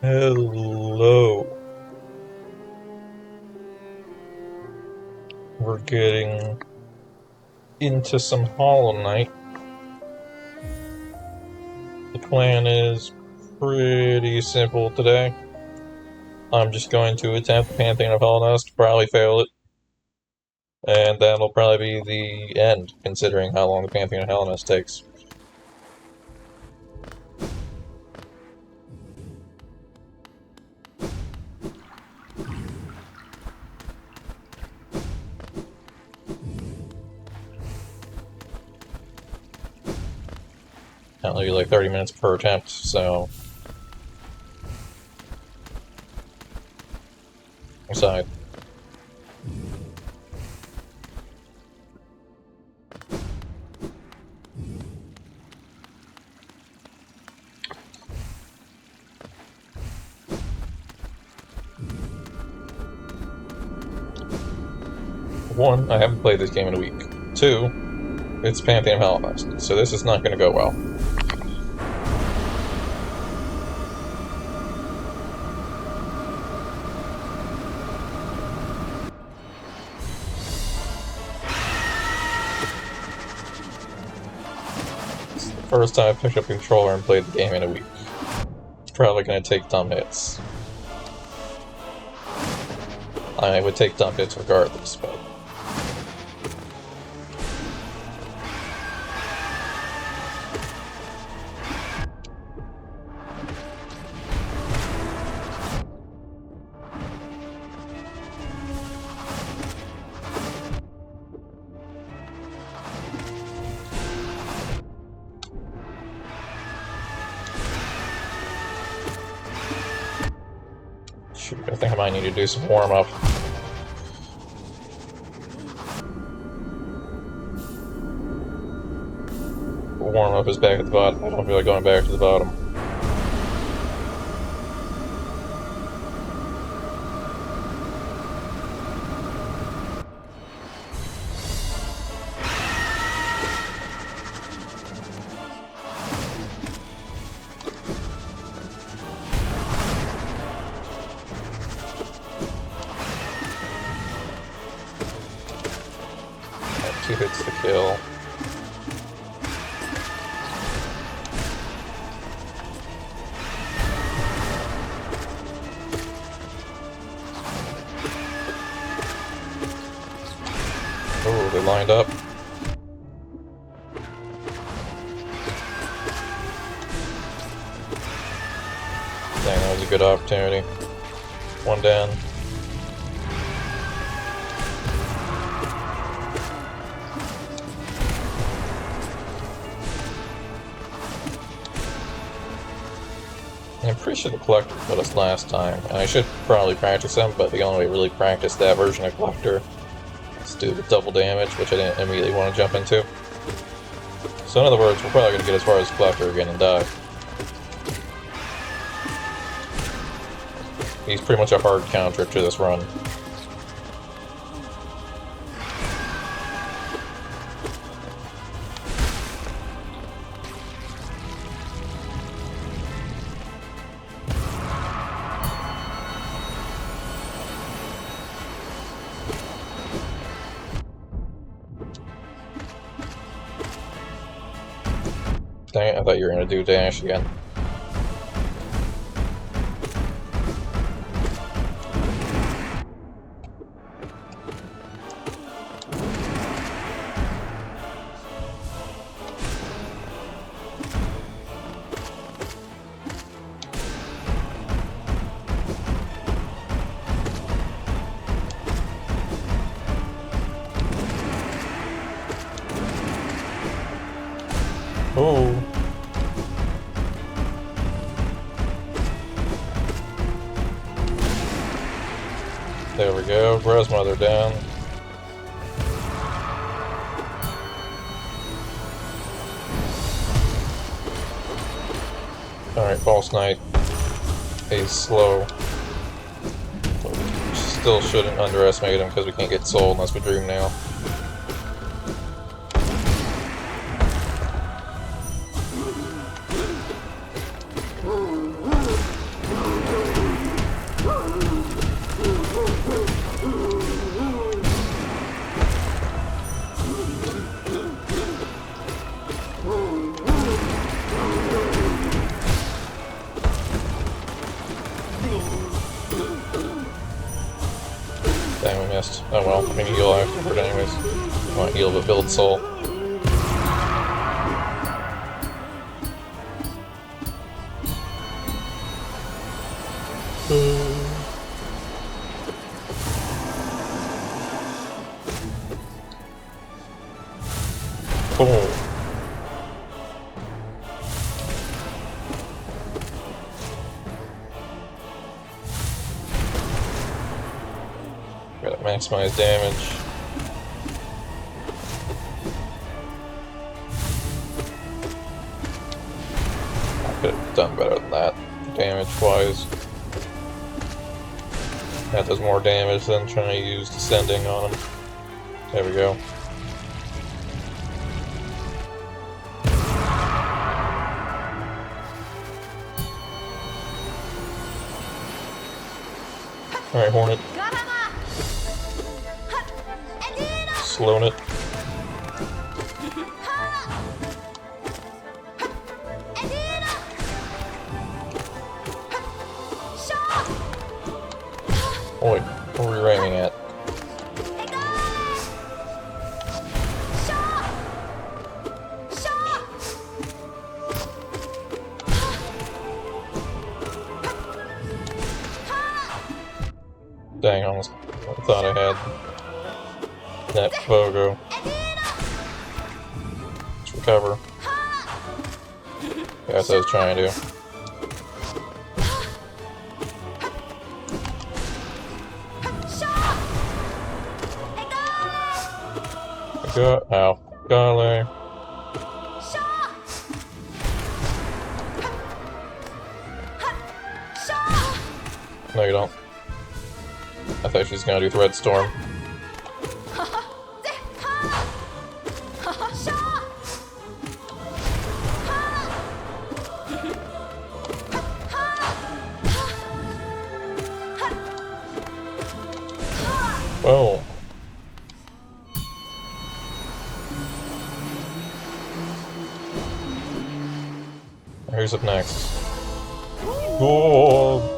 Hello. We're getting into some Hollow Knight. The plan is pretty simple today. I'm just going to attempt the Pantheon of Hallownest, probably fail it, and that'll probably be the end, considering how long the Pantheon of Hallownest takes. That'll be like 30 minutes per attempt, so... Aside. One, I haven't played this game in a week. Two, it's Pantheon of Hallownest, so this is not going to go well. It's the first time I've picked up a controller and played the game in a week. It's probably going to take dumb hits. I would take dump hits regardless, but... Shoot, I think I might need to do some warm-up. Warm-up is back at the bottom. I don't feel like going back to the bottom. Two hits to kill. Oh, they lined up. Dang, that was a good opportunity. One down. I'm pretty sure the Collector got us last time, and I should probably practice him, but the only way to really practice that version of Collector is to do the double damage, which I didn't immediately want to jump into. So in other words, we're probably going to get as far as Collector again and die. He's pretty much a hard counter to this run. Dang it, I thought you were going to do dash again. Oh. There we go, Grandmother down. Alright, False Knight. He's slow. Still shouldn't underestimate him because we can't get soul unless we dream now. Hallownest. Oh well, I can heal afterward anyways. I want to heal but build soul. Boom. Gotta maximize damage. I could have done better than that, damage-wise. That does more damage than trying to use descending on him. There we go. Alright, Hornet. Slowing it. Oi, what were you aiming at? Dang, almost I thought I had that Fogo. Let's recover. That's what I was trying to do. Ow. Golly. No, you don't. I thought she was gonna do Thread Storm. Oh. Who's up next? Oh.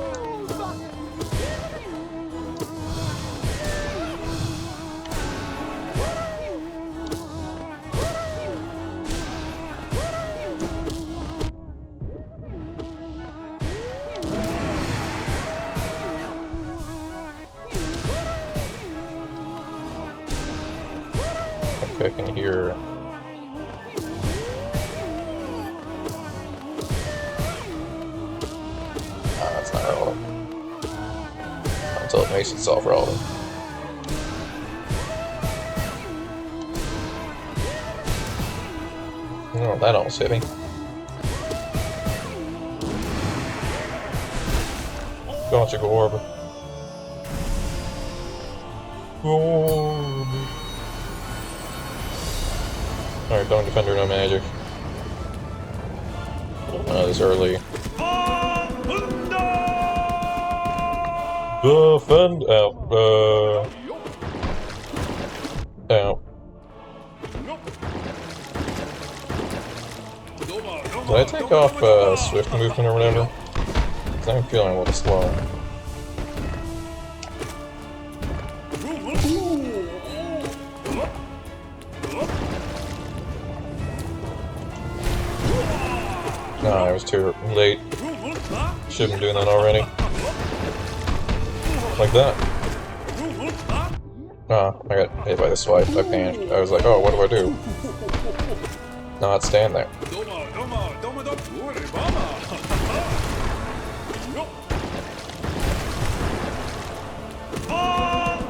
I can hear. Ah, that's not relevant. Until it makes itself relevant. Oh, that almost hit me. Gotcha, Gorb. Gorb. Alright, don't defender, no magic. This early. Defend out. Out. Did I take off swift movement or whatever? 'Cause I'm feeling a little slow. No, I was too late. Should have been doing that already. Like that. Oh, I got hit by the swipe. I panicked. I was like, oh, what do I do? Not stand there.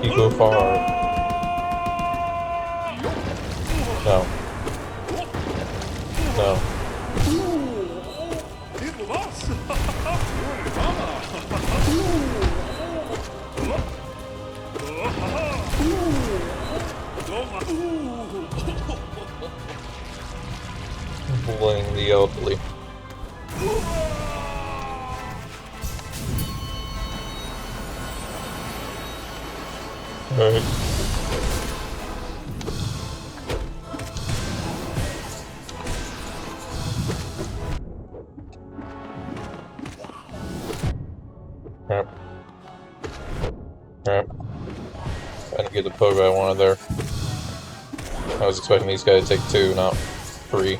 You go far. No. No. Bullying the elderly. Alright. Yep. Yep. And get the pogo I wanted there. I was expecting these guys to take 2, not 3.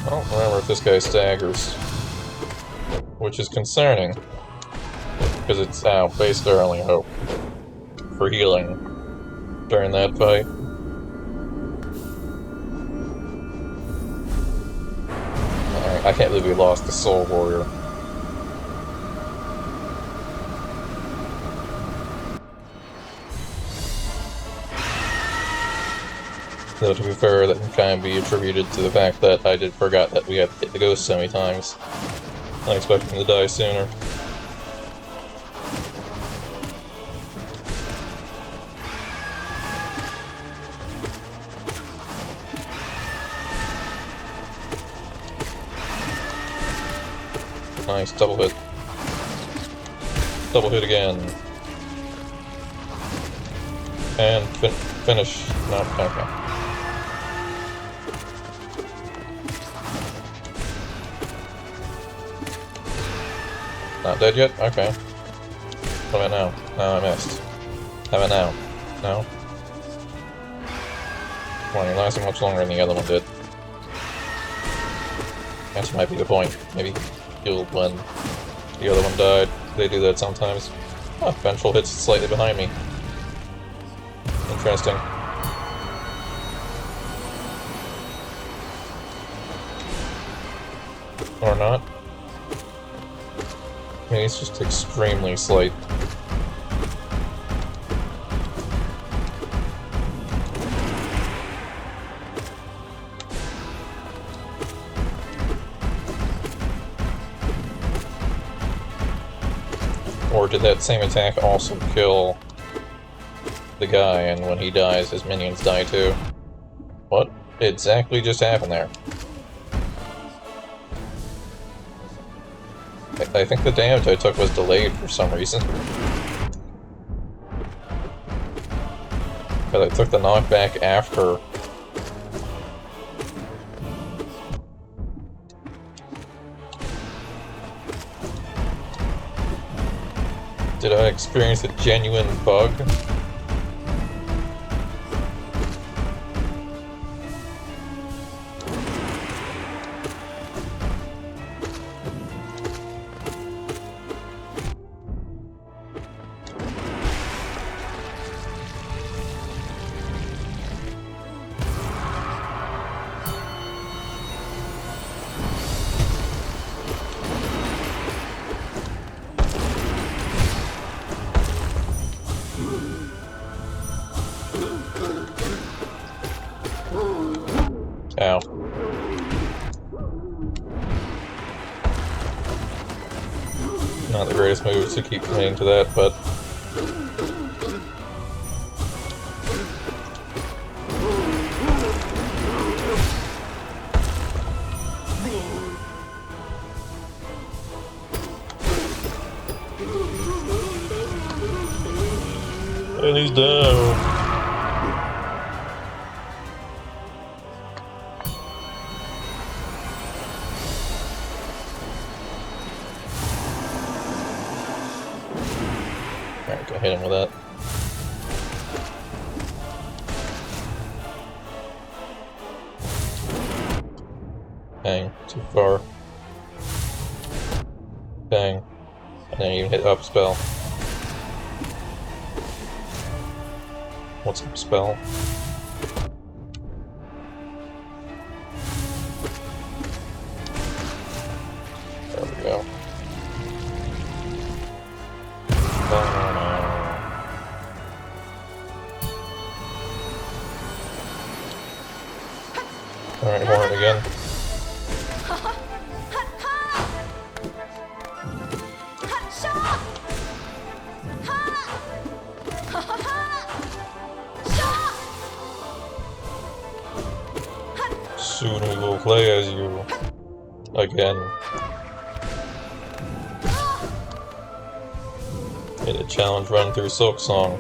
Oh, remember if this guy staggers. Which is concerning. Because it's basically our only hope for healing during that fight. Alright, I can't believe we lost the Soul Warrior. Though to be fair, that can kind of be attributed to the fact that I forgot that we had to hit the ghost so many times. I expected him to die sooner. Nice, double hit. Double hit again. And finish. No, okay. Not dead yet? Okay. What about now? No, I missed. How about now? No? Come on, you're lasting much longer than the other one did. That might be the point. Maybe healed when the other one died. They do that sometimes. Oh, Vengeful hits slightly behind me. Interesting. Or not. I mean, it's just extremely slight. Or did that same attack also kill the guy, and when he dies, his minions die too? What exactly just happened there? I think the damage I took was delayed for some reason. But I took the knockback after. Did I experience a genuine bug? Ow. Not the greatest moves to keep committing to that, but... And he's down. Alright, go hit him with that. Bang, too far. Bang. And then you even hit up spell. What's up spell? There we go. Alright, horn again. Soon we will play as you again. Made a challenge run through Silk Song.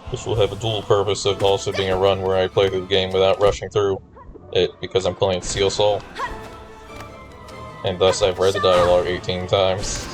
Which will have a dual purpose of also being a run where I play through the game without rushing through it because I'm playing Seal Soul. And thus I've read the dialogue 18 times.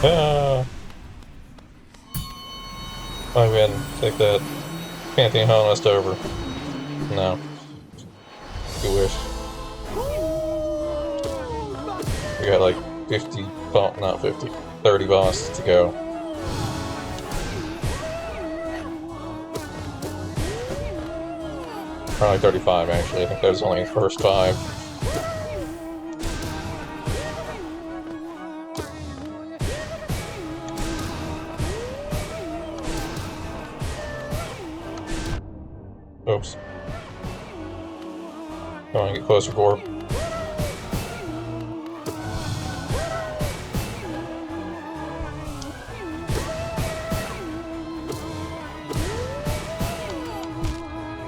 Ah! I win. Take that. Pantheon Hallownest over. No. You wish. We got like 50, not 50, 30 bosses to go. Probably 35 actually. I think that was only the first 5. Oops. Come on, get closer, Gorb.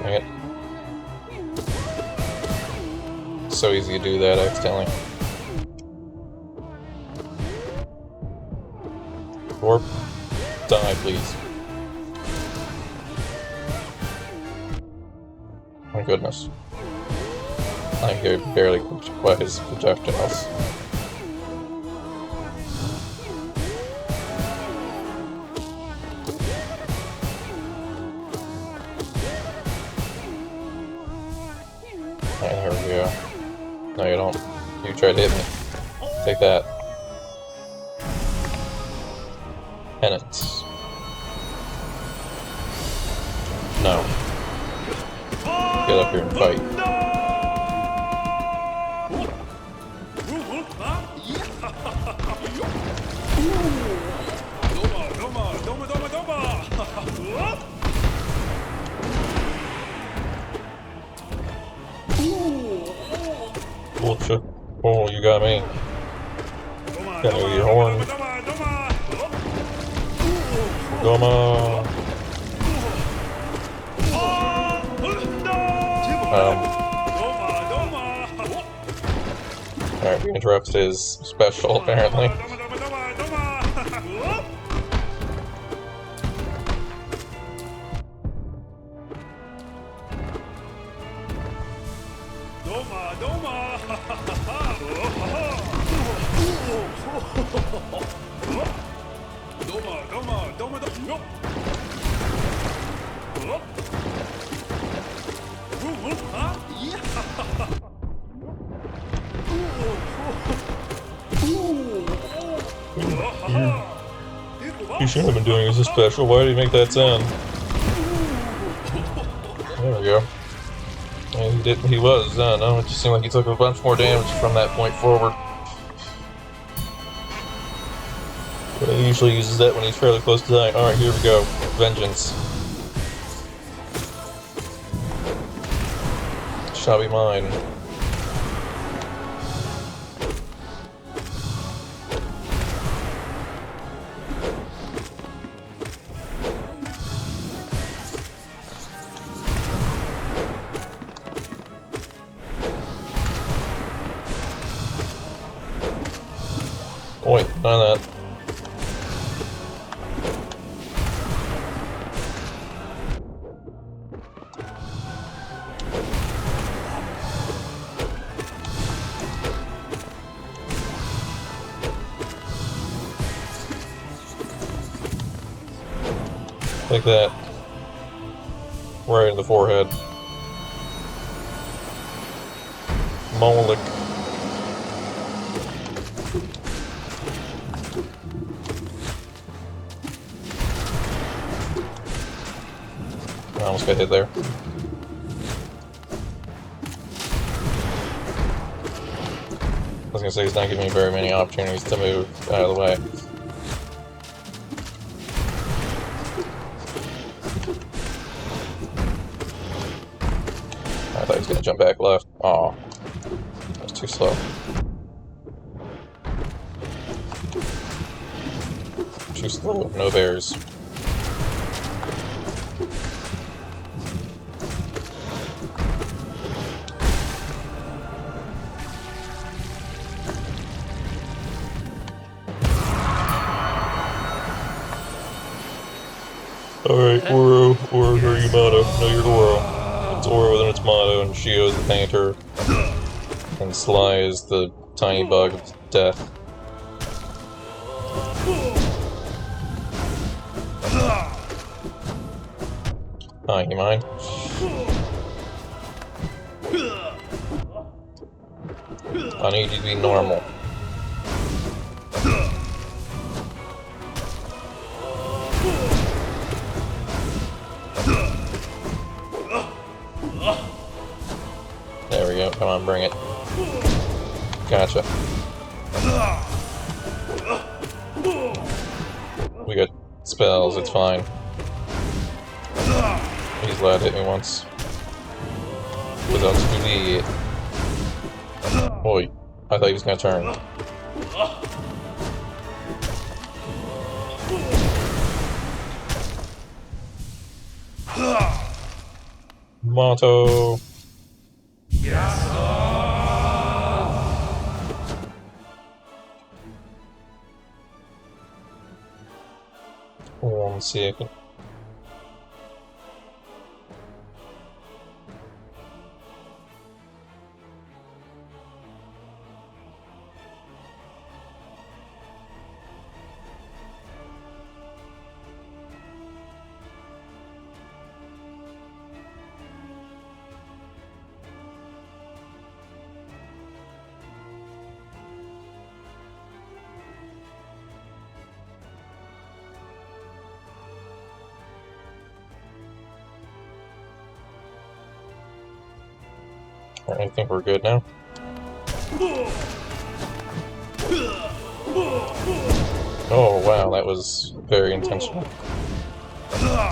Dang it. So easy to do that accidentally. Gorb, die, please. My goodness. I could barely quit his projectiles. Alright, here we go. No, you don't. You tried to hit me. Take that. Penance. No. Get up here and fight. Gotcha. Oh, you got me. Got me with your horn. Goma. Alright, we interrupt his special, apparently. You shouldn't have been doing as a special. Why did he make that sound? There we go. And he didn't. He was. No, it just seemed like he took a bunch more damage from that point forward. But he usually uses that when he's fairly close to dying. Alright, here we go. Vengeance. Shall be mine. Wait, none of that. Like that. Right in the forehead. Molik. I almost got hit there. was gonna say, he's not giving me very many opportunities to move out of the way. I thought he was gonna jump back left. Aw. That was too slow. Too slow. No bears. Alright, Oro, or Yamato, know your Oro. It's Oro within its motto, and Shio is the painter, and Sly is the tiny bug of death. Hi, you mind? I need you to be normal. There we go, come on, bring it. Gotcha. We got spells, it's fine. He's allowed to hit me once. Without to do it. Oi, I thought he was gonna turn. Motto. One second. Alright, I think we're good now. Oh wow, that was very intentional.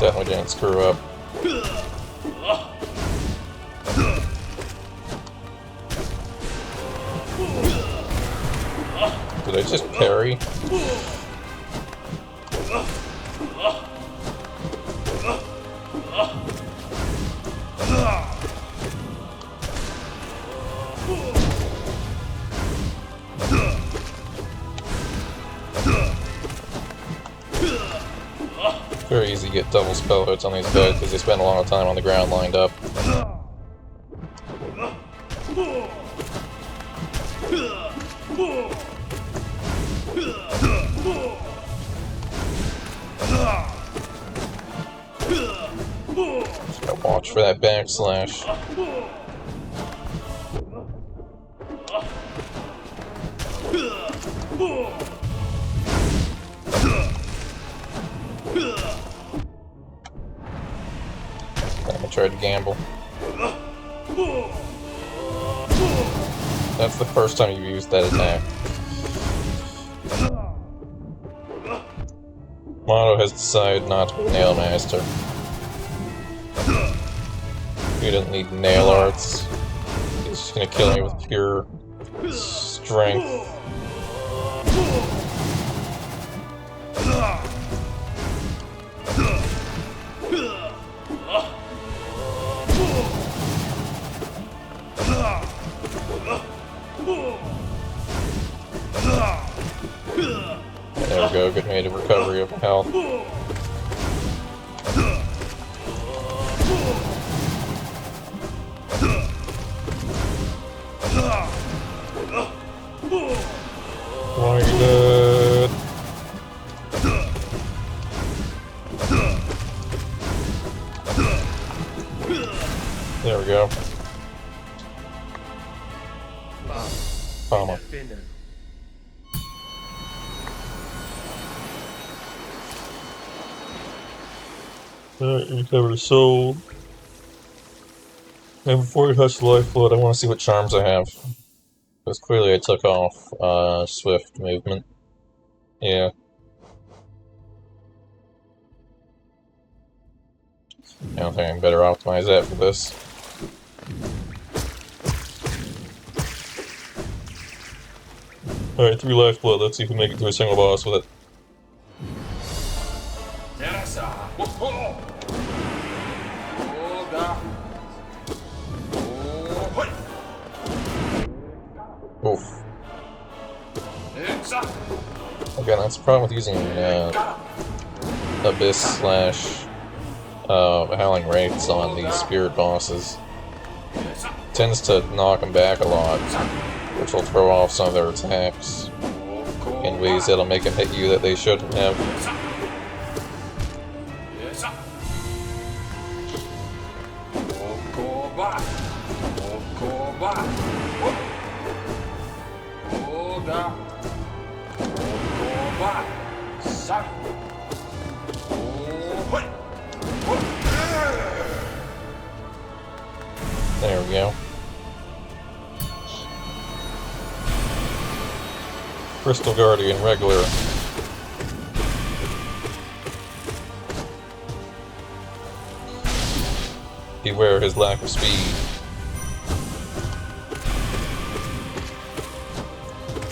Definitely didn't screw up. Did I just parry? Very easy to get double spell hits on these guys because they spend a lot of time on the ground lined up. Just gotta watch for that backslash. I tried to gamble. That's the first time you've used that attack. Mono has decided not to be a nail master. He doesn't need nail arts. He's just gonna kill me with pure strength. There we go, good made a recovery of health. Why are you dead? There we go. Palma. Alright, recover the soul. And before we touch the lifeblood, I want to see what charms I have. Because clearly I took off swift movement. Yeah. I don't think I can better optimize that for this. Alright, 3 lifeblood. Let's see if we make it to a single boss with it. Oof. Again, that's the problem with using Abyss slash Howling Wraiths on these spirit bosses. It tends to knock them back a lot, which will throw off some of their attacks in ways that'll make them hit you that they shouldn't have. There we go. Crystal Guardian regular. Beware his lack of speed.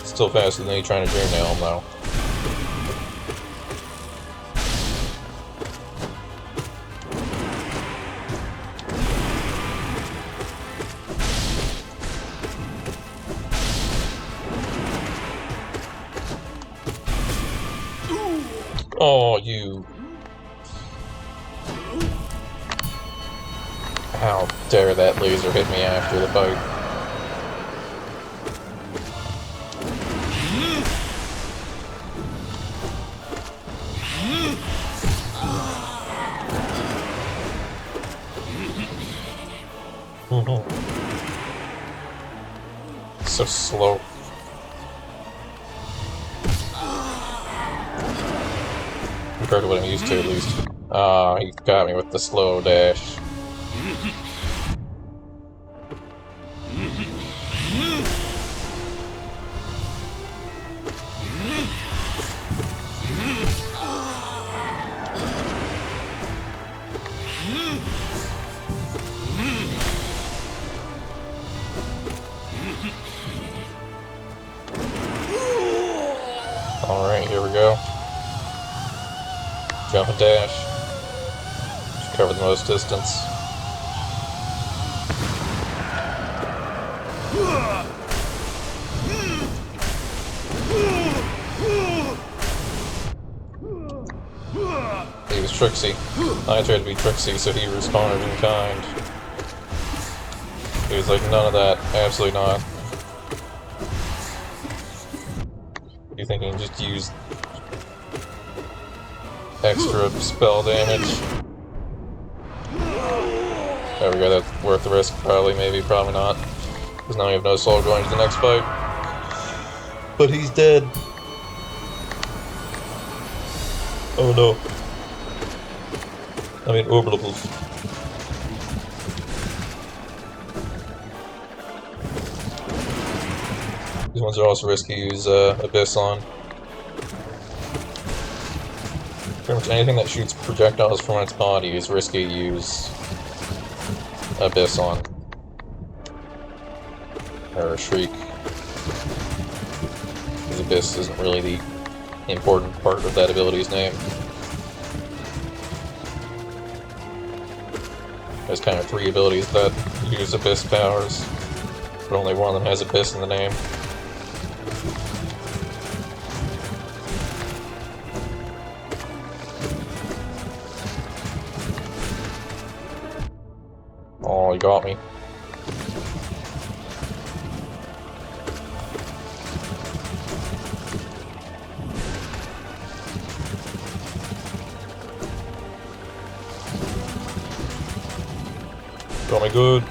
Still faster than you trying to dream now, though. Oh, you... How dare that laser hit me after the fight. So slow. Compared to what I'm used to, at least. He got me with the slow dash. Alright, here we go. Jump and dash. Should cover the most distance. He was tricksy. I tried to be tricksy, so he responded in kind. He was like, none of that. Absolutely not. You think he can just use extra spell damage? There we go, that's worth the risk, probably, maybe, probably not. Because now we have no soul going to the next fight. But he's dead. Oh no. I mean, orbitables. These ones are also risky to use Abyss on. Pretty much anything that shoots projectiles from its body is risky to use Abyss on. Or Shriek. Because Abyss isn't really the important part of that ability's name. There's kind of 3 abilities that use Abyss powers, but only one of them has Abyss in the name. Oh, you got me. Got me good.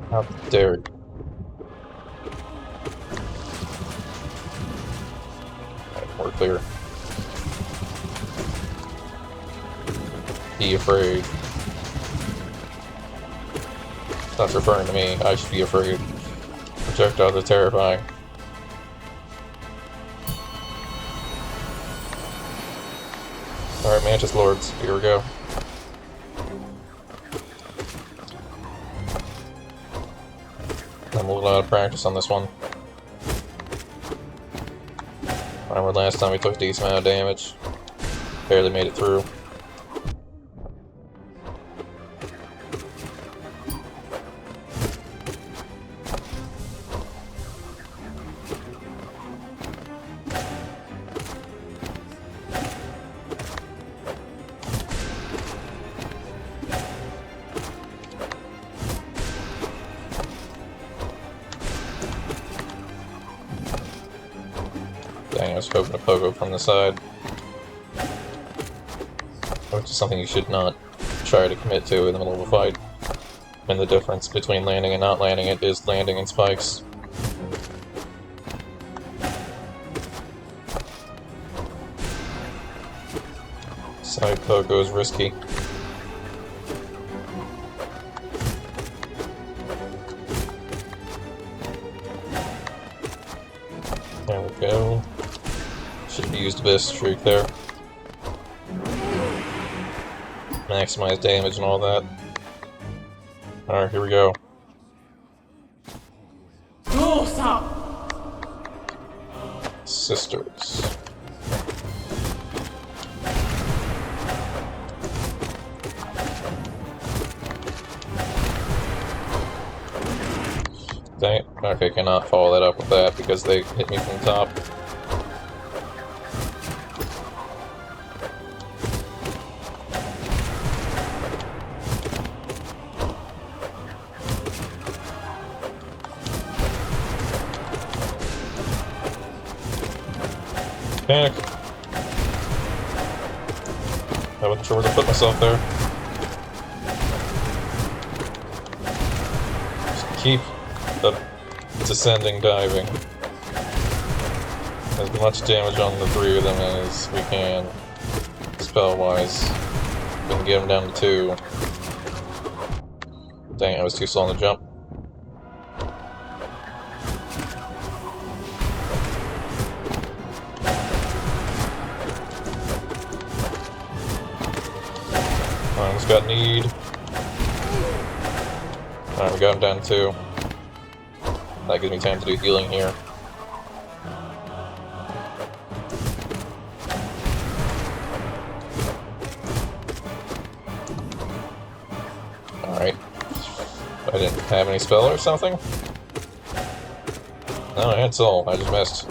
How dare you. Alright, more clear. Be afraid. That's referring to me. I should be afraid. Projectiles are terrifying. Alright, Mantis Lords, here we go. I'm a little out of practice on this one. I remember last time we took a decent amount of damage. Barely made it through. Dang, I was hoping to pogo from the side. Which is something you should not try to commit to in the middle of a fight. And the difference between landing and not landing it is landing in spikes. Side pogo is risky. There we go. Should have used Abyss Streak there. Maximize damage and all that. Alright, here we go. Sisters. Dang it. Okay, cannot follow that up with that because they hit me from the top. Panic. I wasn't sure where to put myself there. Just keep the descending diving. As much damage on the three of them as we can, spell-wise. We can get them down to 2. Dang, I was too slow on the jump. Almost got need. Alright, we got him down to 2. That gives me time to do healing here. Alright. I didn't have any spell or something? No, I had soul. I just missed.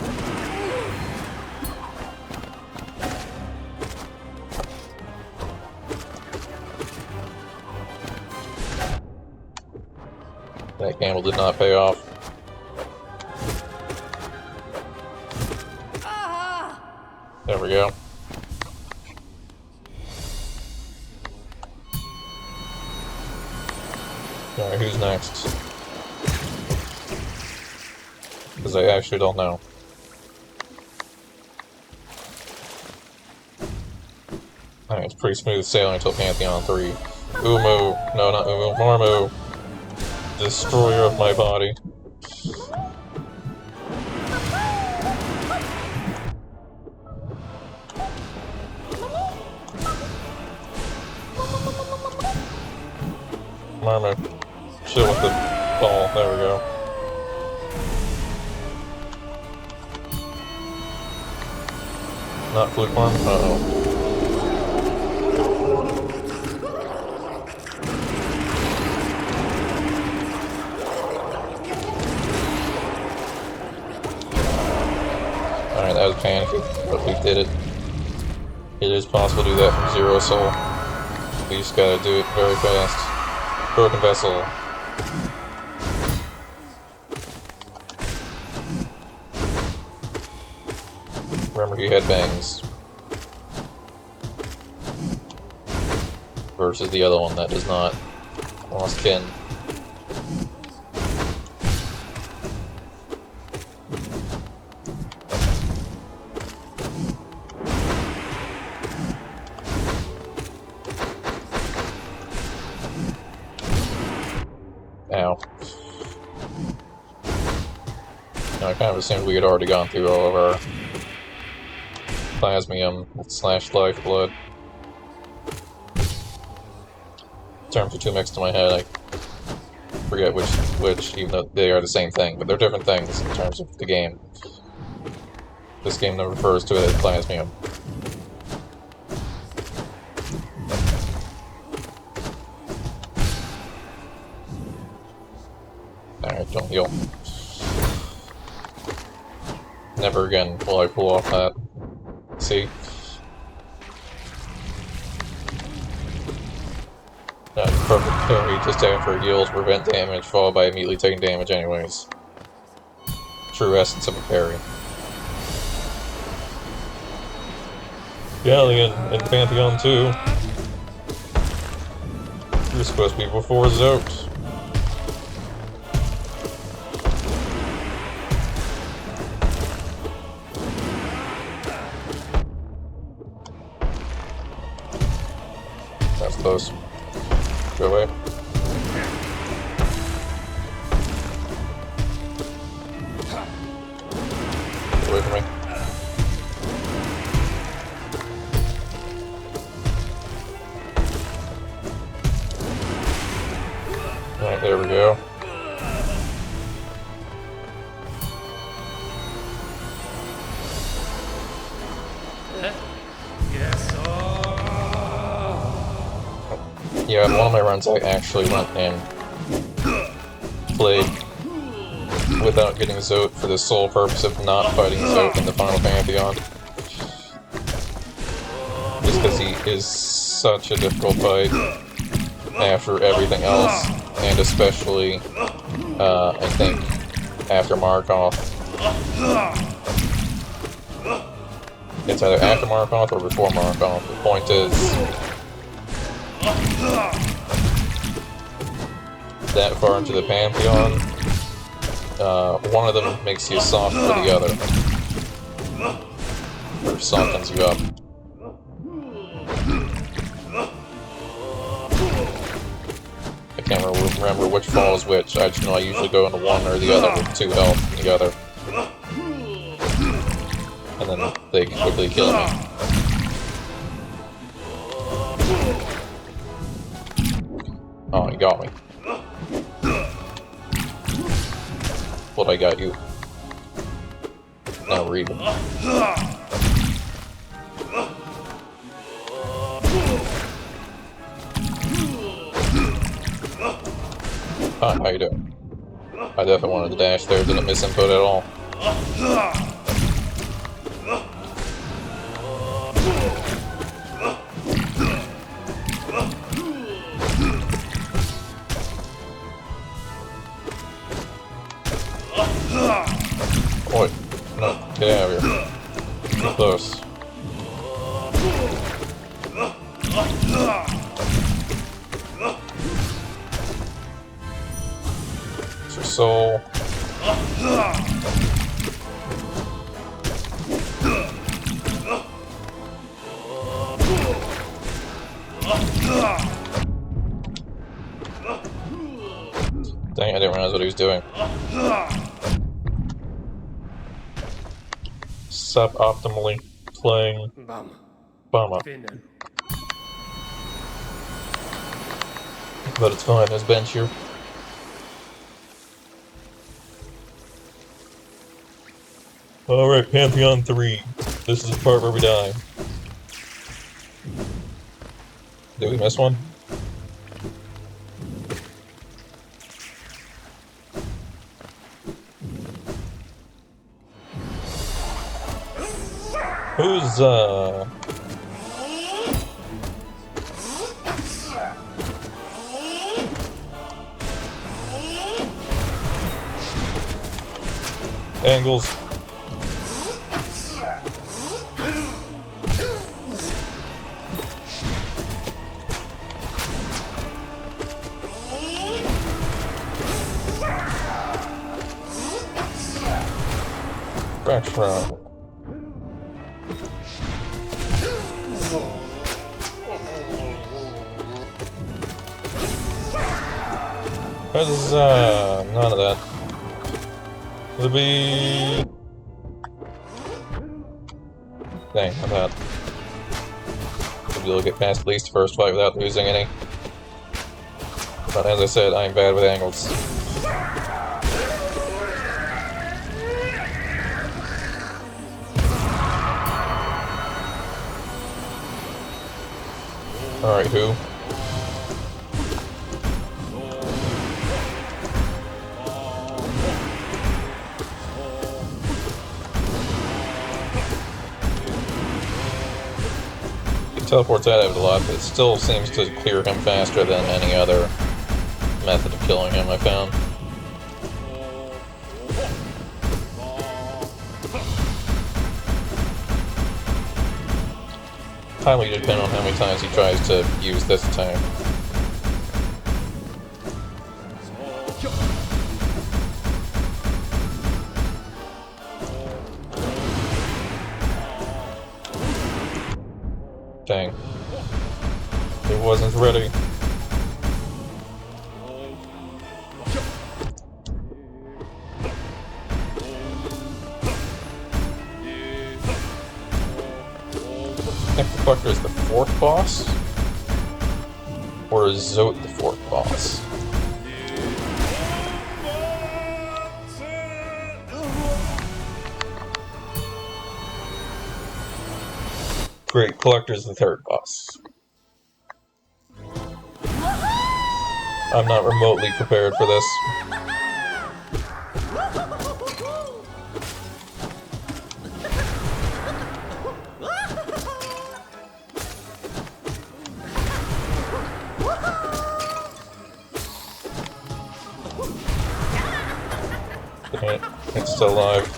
That gamble did not pay off. There we go. Alright, who's next? Because I actually don't know. Alright, it's pretty smooth sailing until Pantheon 3. Umu! No, not Umu. Mormu! Destroyer of my body. Marmot. Chill with the ball. There we go. Not fluke worm? Uh-oh. Alright, that was panicky, but we did it. It is possible to do that from 0 soul. We just gotta do it very fast. Broken vessel. Remember, he had bangs. Versus the other one that does not. Lost kin. Ow. I kind of assumed we had already gone through all of our Plasmium / Lifeblood. Terms are too mixed in my head, I forget which, even though they are the same thing, but they're different things in terms of the game. This game now refers to it as Plasmium. Alright, don't heal. Never again will I pull off that. See? Perfect parry just after it heals, prevent damage, followed by immediately taking damage anyways. True essence of a parry. Galleon and Pantheon 2. You're supposed to be before Zote. That's close. Go away. Get away from me. Alright, there we go. Yeah, in one of my runs I actually went and played without getting Zote for the sole purpose of not fighting Zote in the final Pantheon. Just because he is such a difficult fight after everything else, and especially, I think, after Markov. It's either after Markov or before Markov. The point is, that far into the Pantheon, one of them makes you soft for the other. Or softens you up. I can't remember which follows which. I just know I usually go into one or the other with 2 health in the other. And then they can quickly kill me. Oh, he got me. What I got you. Now read him. Hi, how you doing? I definitely wanted to dash there, didn't miss input at all. Oi, no, get out of here. Too close. It's your soul. Dang, I didn't realize what he was doing. Suboptimally playing Bama. But it's fine, there's bench here. Alright, Pantheon 3. This is the part where we die. Did we miss one? Who's, Angles. Background. There's, none of that. The bee! Dang, I thought we'll be able to get past at least the first fight without losing any. But as I said, I'm bad with angles. Alright, who? He teleports out of it a lot, but it still seems to clear him faster than any other method of killing him, I found. Highly depend on how many times he tries to use this attack. Dang. It wasn't ready. I think the Collector is the fourth boss? Or is Zote the fourth boss? Great, Collector's the third boss. I'm not remotely prepared for this. Dang it, it's still alive.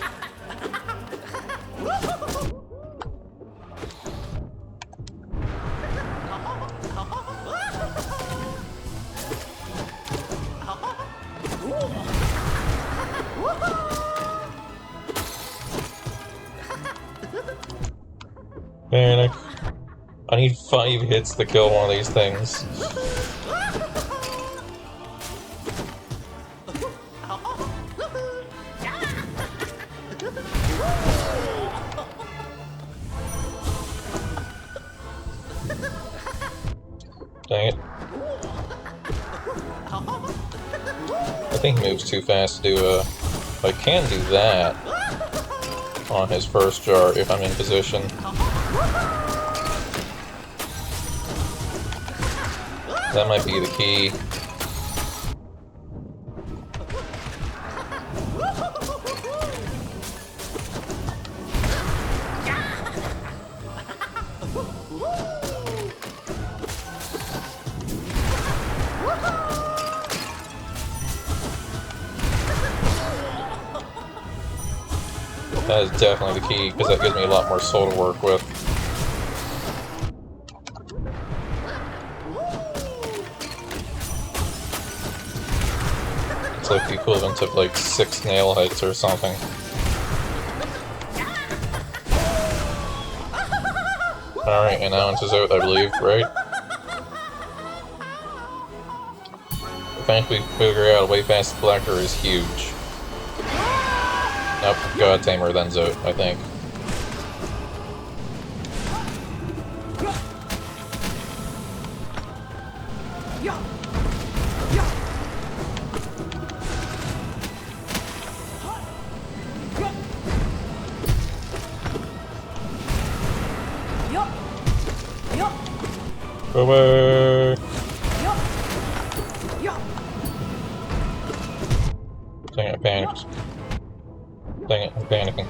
Man, I need 5 hits to kill one of these things. Dang it. I think he moves too fast to do I can do that on his first jar if I'm in position. That might be the key. That is definitely the key, because that gives me a lot more soul to work with. It's like the equivalent of like 6 nail hits or something. Alright, and now into Zote, I believe, right? The fact we figure out a way past the Collector is huge. Nope, God Tamer, then Zote, I think. Go away! Dang it, I panicked. Dang it, I'm panicking.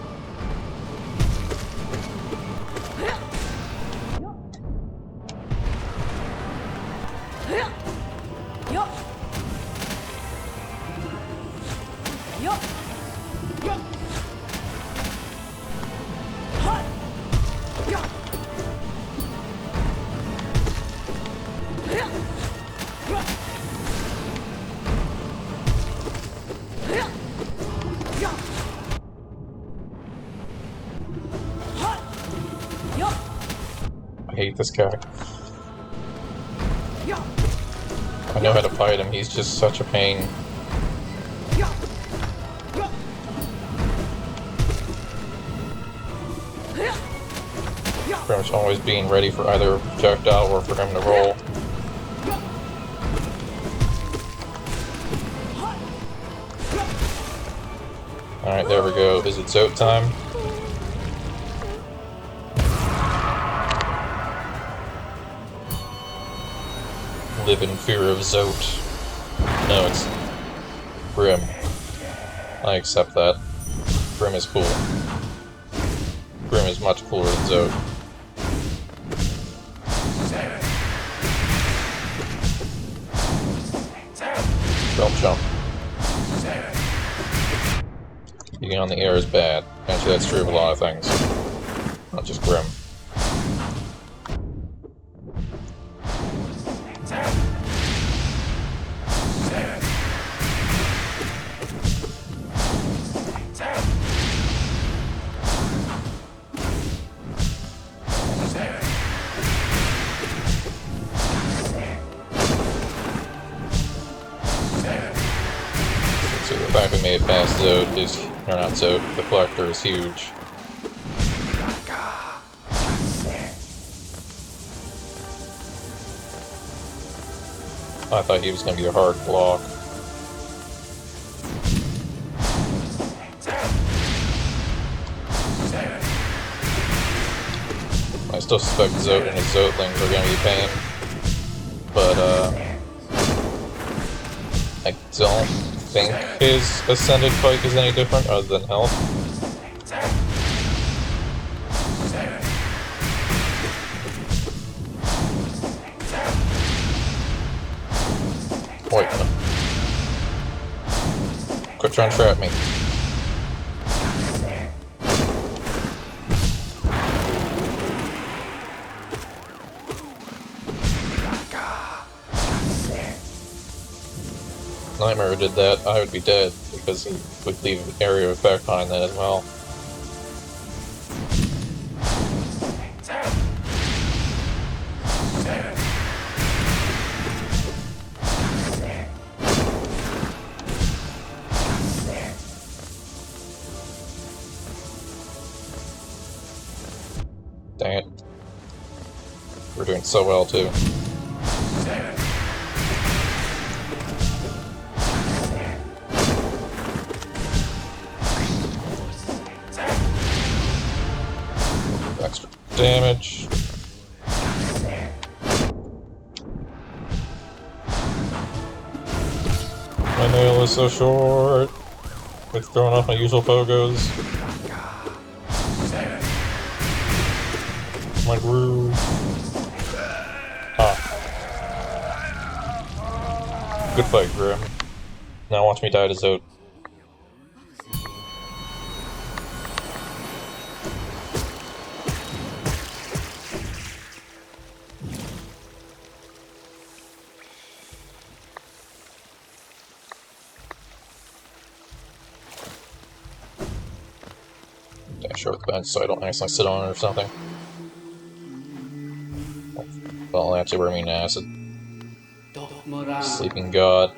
I hate this guy. I know how to fight him, he's just such a pain. Pretty much always being ready for either projectile or for him to roll. Alright, there we go. Is it Zote time? Live in fear of Zote. No, it's Grim. I accept that. Grim is cool. Grim is much cooler than Zote. Don't jump. Being on the air is bad. Actually, that's true of a lot of things. Not just Grim. So the fact we made it past Zote is, or not Zote, the Collector is huge. I thought he was going to be a hard block. I still suspect Zote and his Zotelings are going to be pain, but I don't think his Ascended Pike is any different other than health. Wait, no. Quit trying to trap me. Nightmare did that, I would be dead, because he would leave an area of effect behind that as well. Dang it. We're doing so well, too. Extra damage. My nail is so short. It's throwing off my usual pogos. My groove. Ah. Good fight, Grim. Now watch me die to Zote. Dash over the bench so I don't accidentally sit on it or something. Well, actually, we're immune to acid. Sleeping God,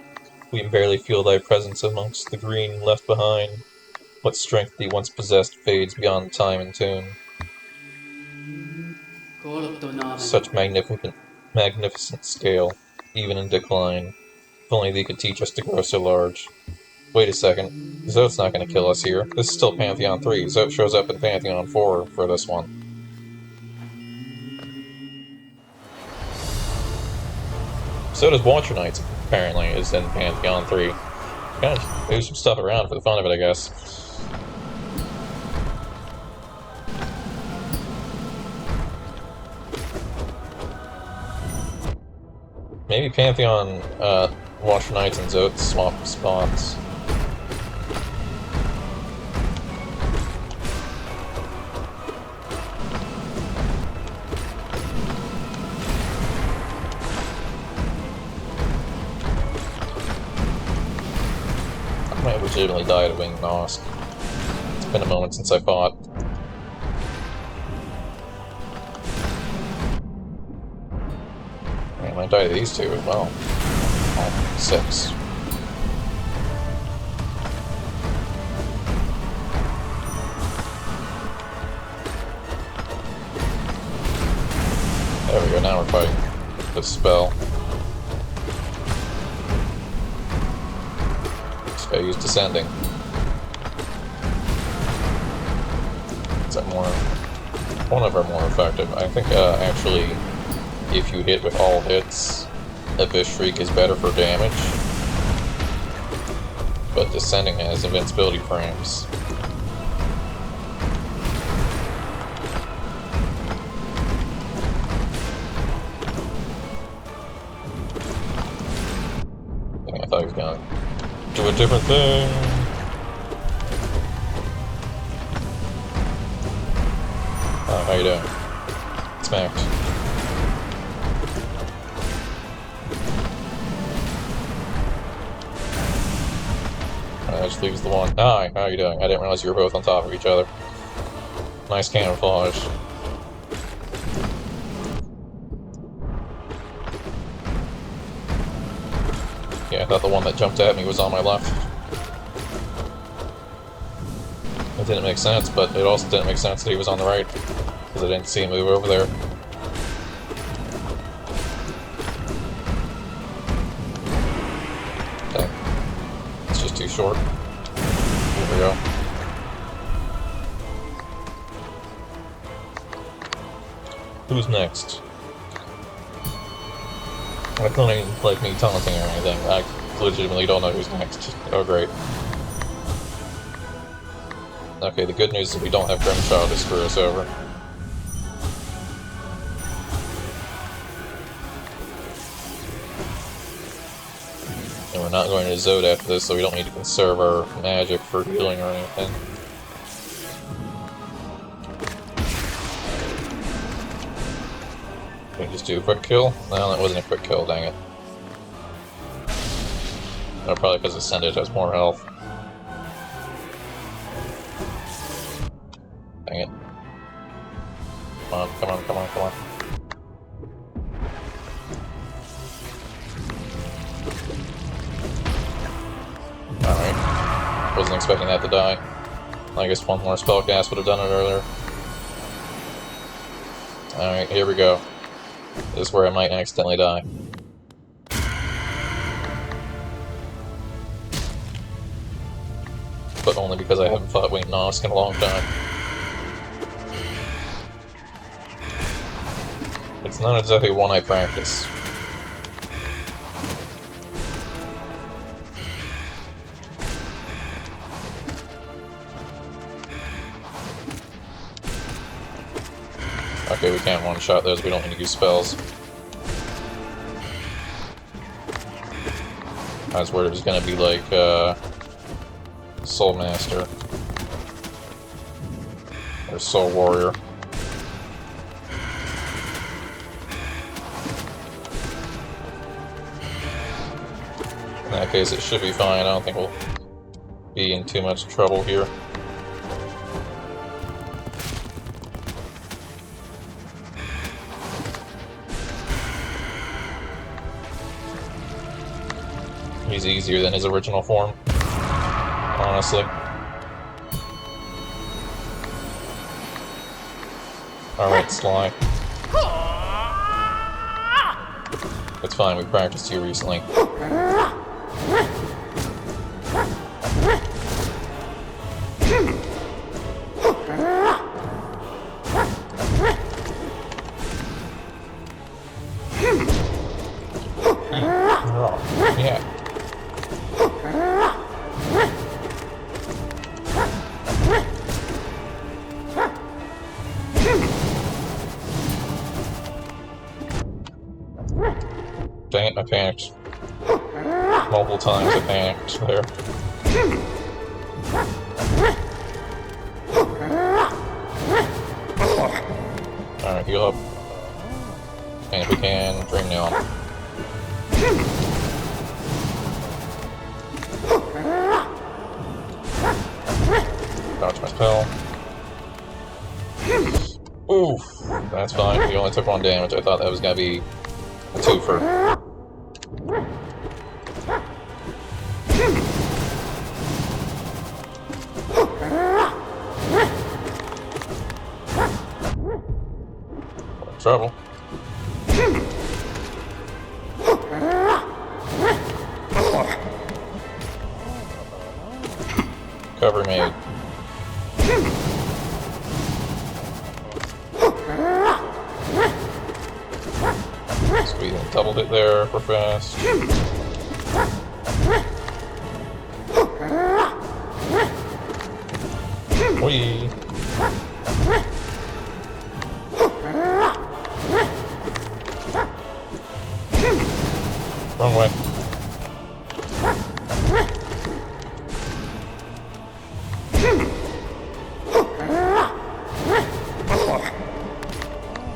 we barely feel thy presence amongst the green left behind. What strength thee once possessed fades beyond time and tune. Such magnificent scale, even in decline. If only thee could teach us to grow so large. Wait a second, Zote's not going to kill us here. This is still Pantheon 3. Zote shows up in Pantheon 4 for this one. So does Watcher Knights, apparently, is in Pantheon 3. Kind of move some stuff around for the fun of it, I guess. Maybe Pantheon, Watcher Knights and Zote swap spots. I might legitimately die to Winged Nosk. It's been a moment since I fought. I might die to these two as well. Oh, 6. go, now we're fighting the spell. Just gotta use Descending. Is that more... one of them more effective. I think, actually, if you hit with all hits, Abyss Shriek is better for damage. But Descending has invincibility frames. I thought he was gonna do a different thing. How you doing? Smacked. That just leaves the one. Hi, how you doing? I didn't realize you were both on top of each other. Nice camouflage. Yeah, I thought the one that jumped at me was on my left. It didn't make sense, but it also didn't make sense that he was on the right, because I didn't see him move over there. Okay. It's just too short. Here we go. Who's next? I don't even like me taunting or anything. I legitimately don't know who's next. Oh, great. Okay, the good news is we don't have Grimchild to screw us over. And we're not going to Zode after this, so we don't need to conserve our magic for healing or anything. Can we just do a quick kill? No, that wasn't a quick kill, dang it. No, probably because Ascended has more health. Dang it. Come on, come on, come on, come on. Alright. Wasn't expecting that to die. I guess one more spell cast would have done it earlier. Alright, here we go. This is where I might accidentally die. But only because I haven't fought Winged Nosk in a long time. It's not exactly one I practice. Okay, we can't one-shot those, we don't need to use spells. I was worried it was gonna be like, Soul Master. Or Soul Warrior. In that case, it should be fine. I don't think we'll be in too much trouble here. He's easier than his original form, honestly. Alright, Sly. It's fine, we practiced you recently. Oh, yeah. Dang it, I panicked. Multiple times I panicked there. Alright, heal up. And if we can, Dream Nail. Dodge my spell. Oof! That's fine, he only took 1 damage. I thought that was gonna be a twofer. Trouble. recovery made. Squeezing a double hit there for fast. Whee! Wrong way.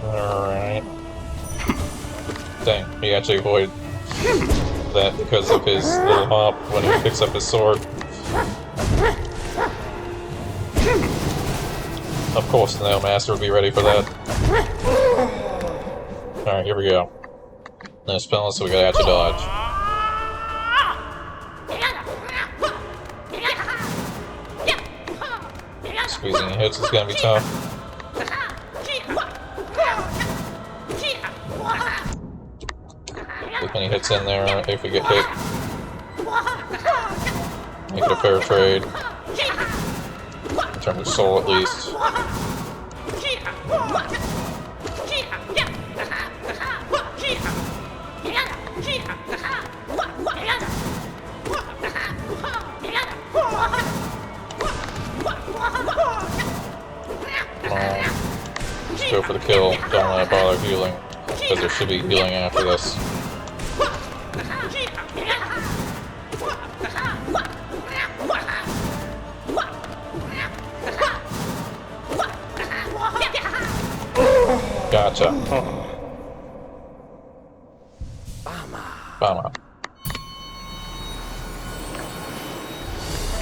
Alright. Dang, he actually avoided that because of his little hop when he picks up his sword. Of course the Nail Master would be ready for that. Alright, here we go. No spells, so we gotta actually dodge. Squeezing hits is gonna be tough. If any hits in there, if we get hit. Make it a fair trade. In terms of soul, at least. Just go for the kill. Don't let it bother healing, because there should be healing after this. Gotcha. Bama.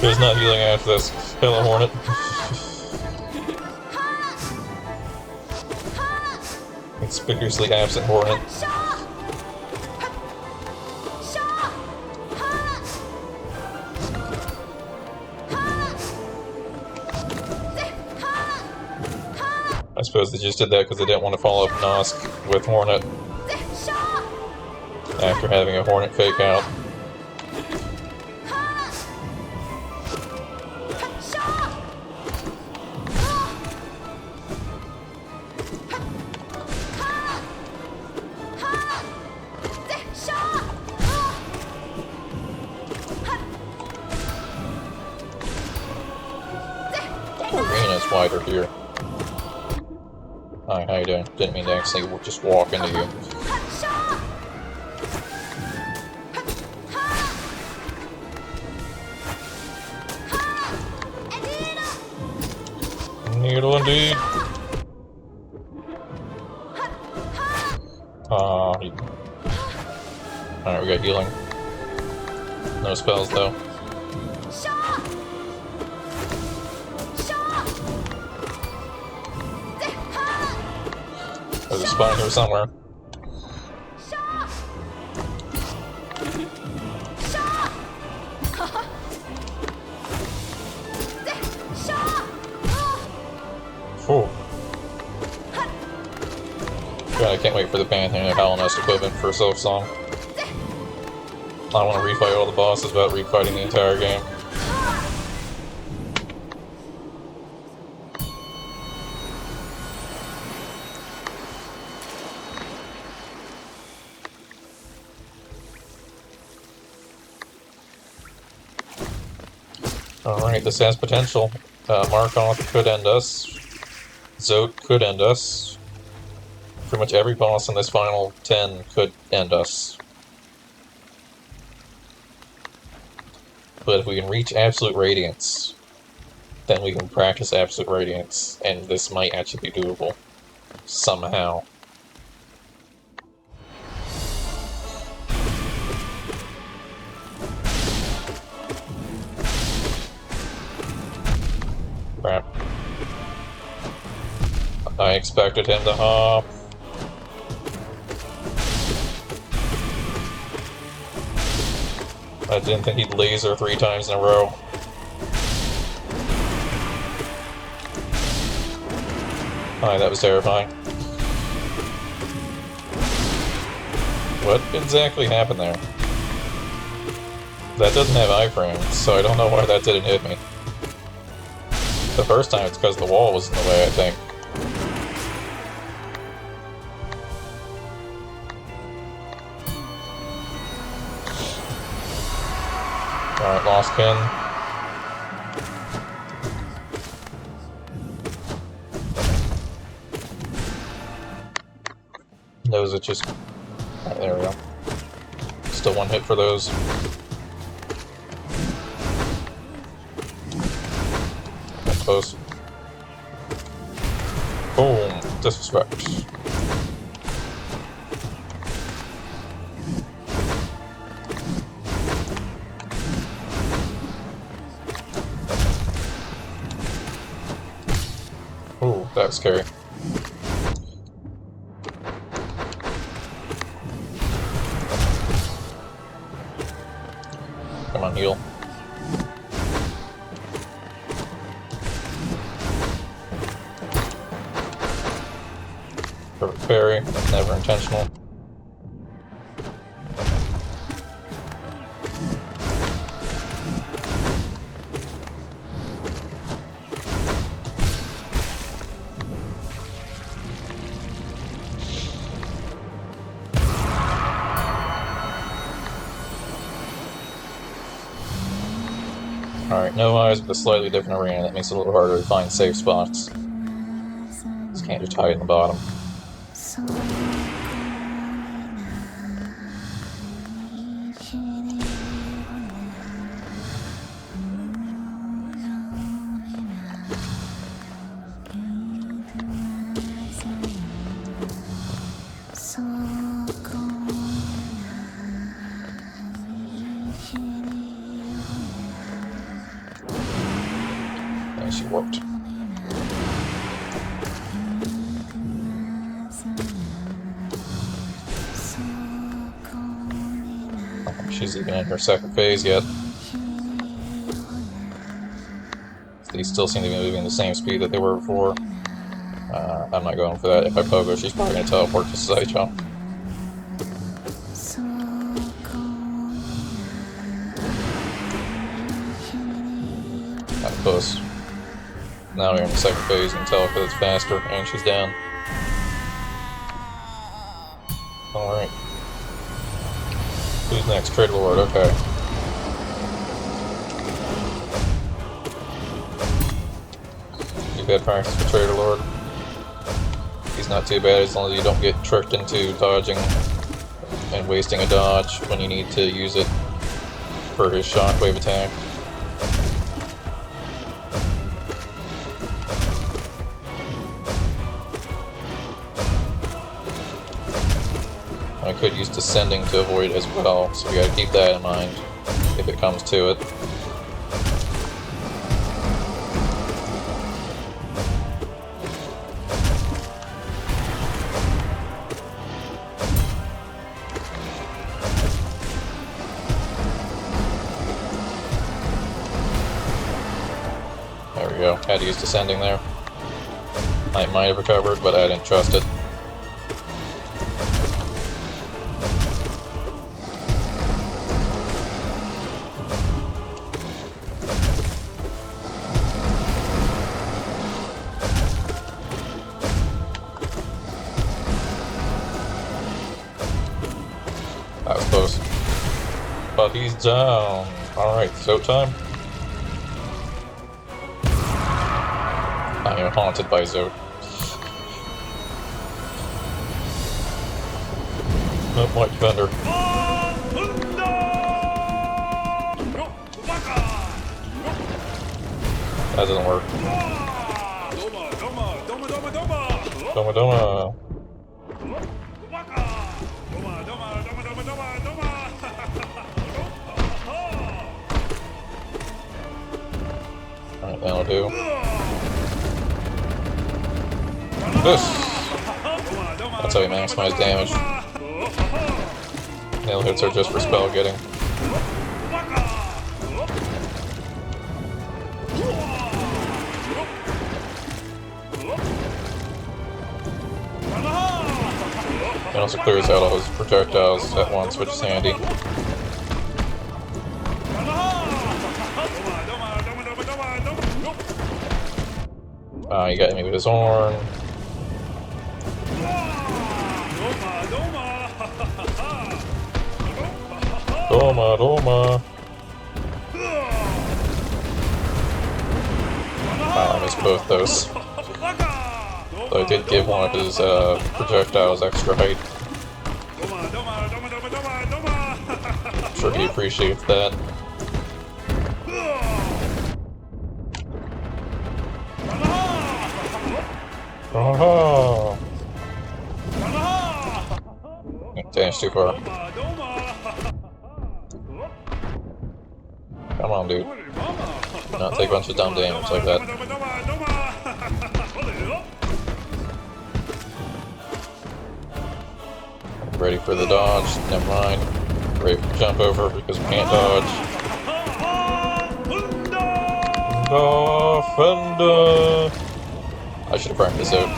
There's not healing after this. Hello, Hornet. Conspicuously absent Hornet. I suppose they just did that because they didn't want to follow up Nosk with Hornet after having a Hornet fake out. Arena's wider here. Hi, how you doing? Didn't mean to actually just walk into you. Needle indeed. Alright, we got healing. No spells though. There's a spine here somewhere. Ooh. God, I can't wait for the Pantheon and Hallownest equipment for Silksong. I want to refight all the bosses without refighting the entire game. Alright, this has potential. Markoth could end us. Zote could end us. Pretty much every boss in this final 10 could end us. But if we can reach Absolute Radiance, then we can practice Absolute Radiance, and this might actually be doable. Somehow. Crap. I expected him to hop. I didn't think he'd laser 3 times in a row. Hi, that was terrifying. What exactly happened there? That doesn't have iframes, so I don't know why that didn't hit me. The first time it's because the wall was in the way, I think. Alright, lost kin. Those are just... Right, there we go. Still one hit for those. Close. Boom! Disrespect. Ooh, that was scary. Come on, heal. Perfect parry, never intentional. Alright, no eyes, but a slightly different arena. That makes it a little harder to find safe spots. Just can't just hide in the bottom. And she warped. I don't think she's even in her second phase yet. These still seem to be moving the same speed that they were before. I'm not going for that. If I pogo, she's probably going to teleport to side jump. That was close. Now we're in the second phase and tell because it's faster, and she's down. Alright. Who's next? Trade Lord, okay. You've had practice for Trader Lord. He's not too bad as long as you don't get tricked into dodging and wasting a dodge when you need to use it for his shockwave attack. I could use descending to avoid it as well, so we gotta keep that in mind if it comes to it. There we go. Had to use descending there. I might have recovered, but I didn't trust it. That was close. But he's down. Alright, so time. I am haunted by Zote. Oh, White Defender. That doesn't work. Doma Doma. Alright, that'll do. This! That's how you maximize damage. Nail hits are just for spell getting. It also clears out all his projectiles at once, which is handy. He got me with his horn. Doma, Doma. I missed both those. Though I did give one of his projectiles extra height. I'm sure he appreciates that. Oh! Damn, it's too far. Come on, dude. Do not take a bunch of dumb damage like that. Ready for the dodge. Never mind. Ready for the jump over because we can't dodge. Fender! I should have practiced out.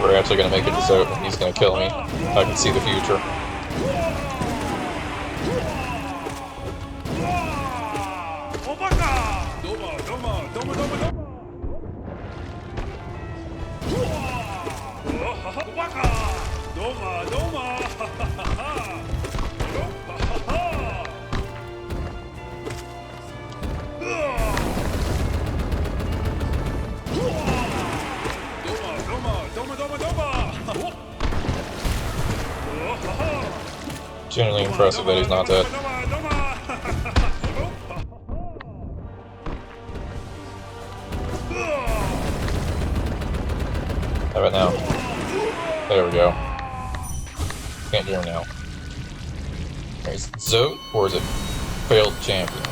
We're actually going to make it this out and he's going to kill me. I can see the future. Genuinely impressive that he's not dead. How about now? There we go. Can't do him now. Is it Zote or is it failed champion?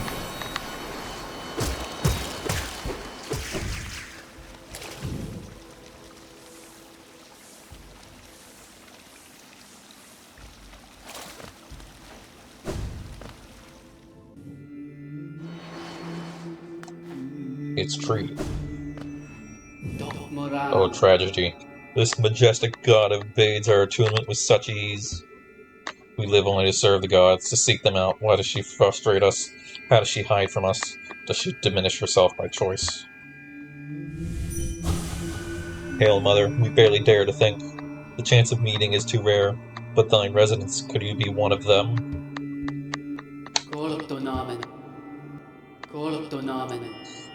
It's Tree. Oh, tragedy. This majestic god invades our attunement with such ease. We live only to serve the gods, to seek them out. Why does she frustrate us? How does she hide from us? Does she diminish herself by choice? Hail, Mother, we barely dare to think. The chance of meeting is too rare, but thine residents, could you be one of them?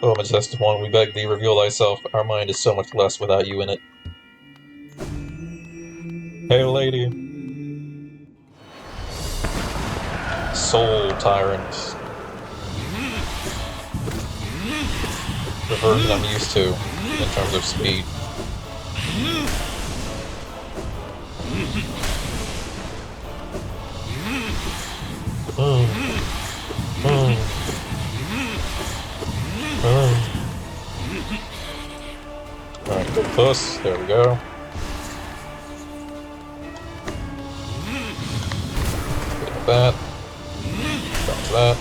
Oh, majestic one, we beg thee, reveal thyself. Our mind is so much less without you in it. Hail, lady. Soul Tyrant. The version I'm used to, in terms of speed. Alright, good puss. There we go. Get that. Bounce that.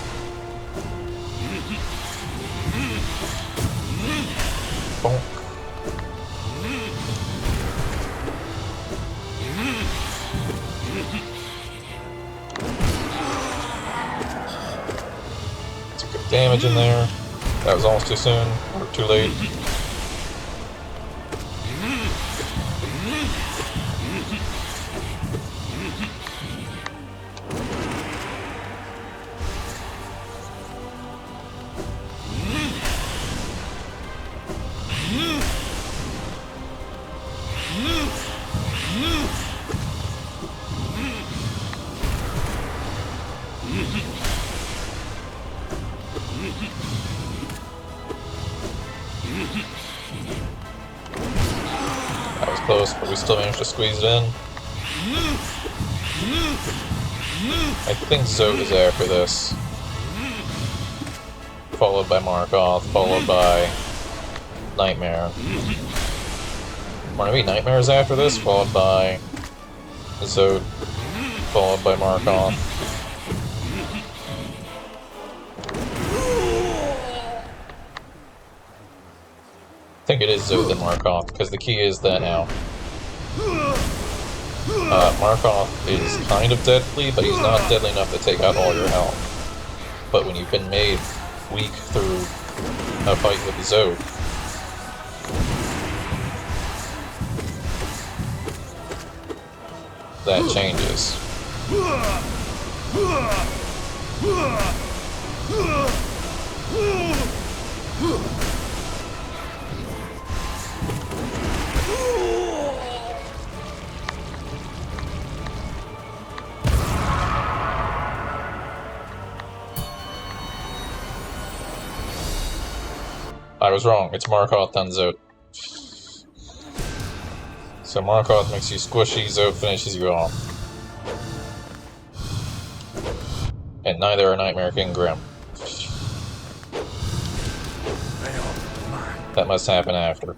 Bonk. Some good damage in there. That was almost too soon, or too late. That was close, but we still managed to squeeze it in. I think Zote is after this. Followed by Markoth, followed by Nightmare. Or maybe Nightmare is after this, followed by Zote, followed by Markoth. I think it is Zote and Markoth, because the key is that now. Markoth is kind of deadly, but he's not deadly enough to take out all your health. But when you've been made weak through a fight with Zote, that changes. I was wrong, it's Markoth then Zod. So Markoth makes you squishy, Zod finishes you off. And neither are Nightmare King Grim. That must happen after.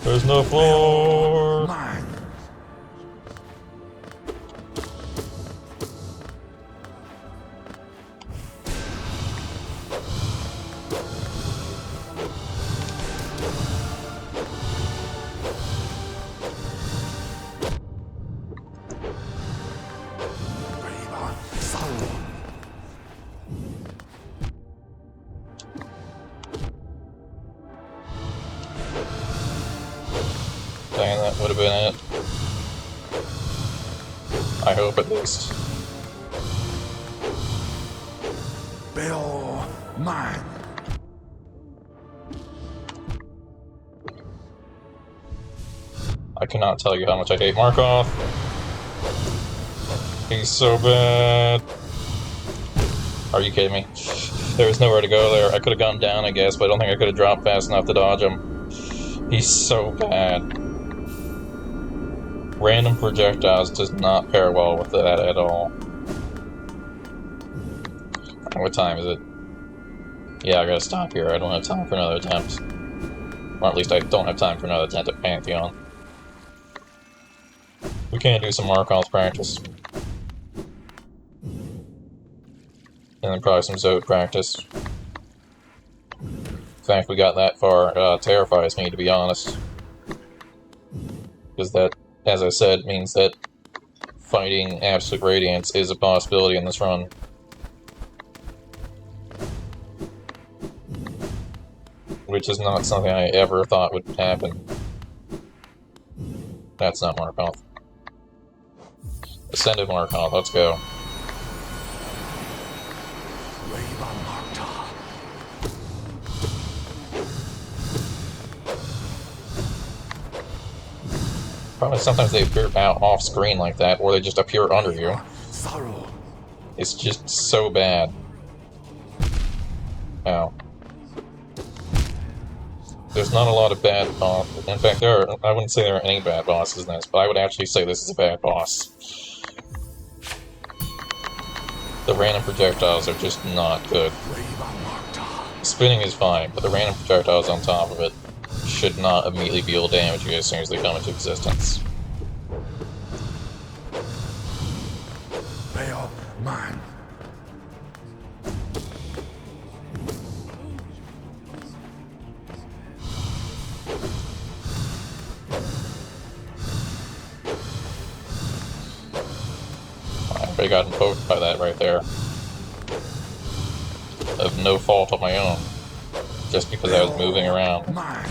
There's no floor! Dang, that would have been it. I hope at least. Bill, mine. I cannot tell you how much I hate Markoth. He's so bad. Are you kidding me? There was nowhere to go there. I could have gone down, I guess, but I don't think I could have dropped fast enough to dodge him. He's so bad. Random projectiles does not pair well with that at all. What time is it? Yeah, I gotta stop here. I don't have time for another attempt. Or at least I don't have time for another attempt at Pantheon. We can do some Markoth practice. And then probably some Zod practice. The fact we got that far terrifies me, to be honest. Because that, as I said, means that fighting Absolute Radiance is a possibility in this run. Which is not something I ever thought would happen. That's not Markoth. Ascended Markoth, let's go. Probably sometimes they appear out off screen like that, or they just appear under you. It's just so bad. Ow. There's not a lot of bad bosses. In fact, I wouldn't say there are any bad bosses in this, but I would actually say this is a bad boss. The random projectiles are just not good. Spinning is fine, but the random projectiles on top of it should not immediately deal damage you as soon as they come into existence. Bail, mine. I got poked by that right there. Of no fault of my own. Just because I was moving around. Mine.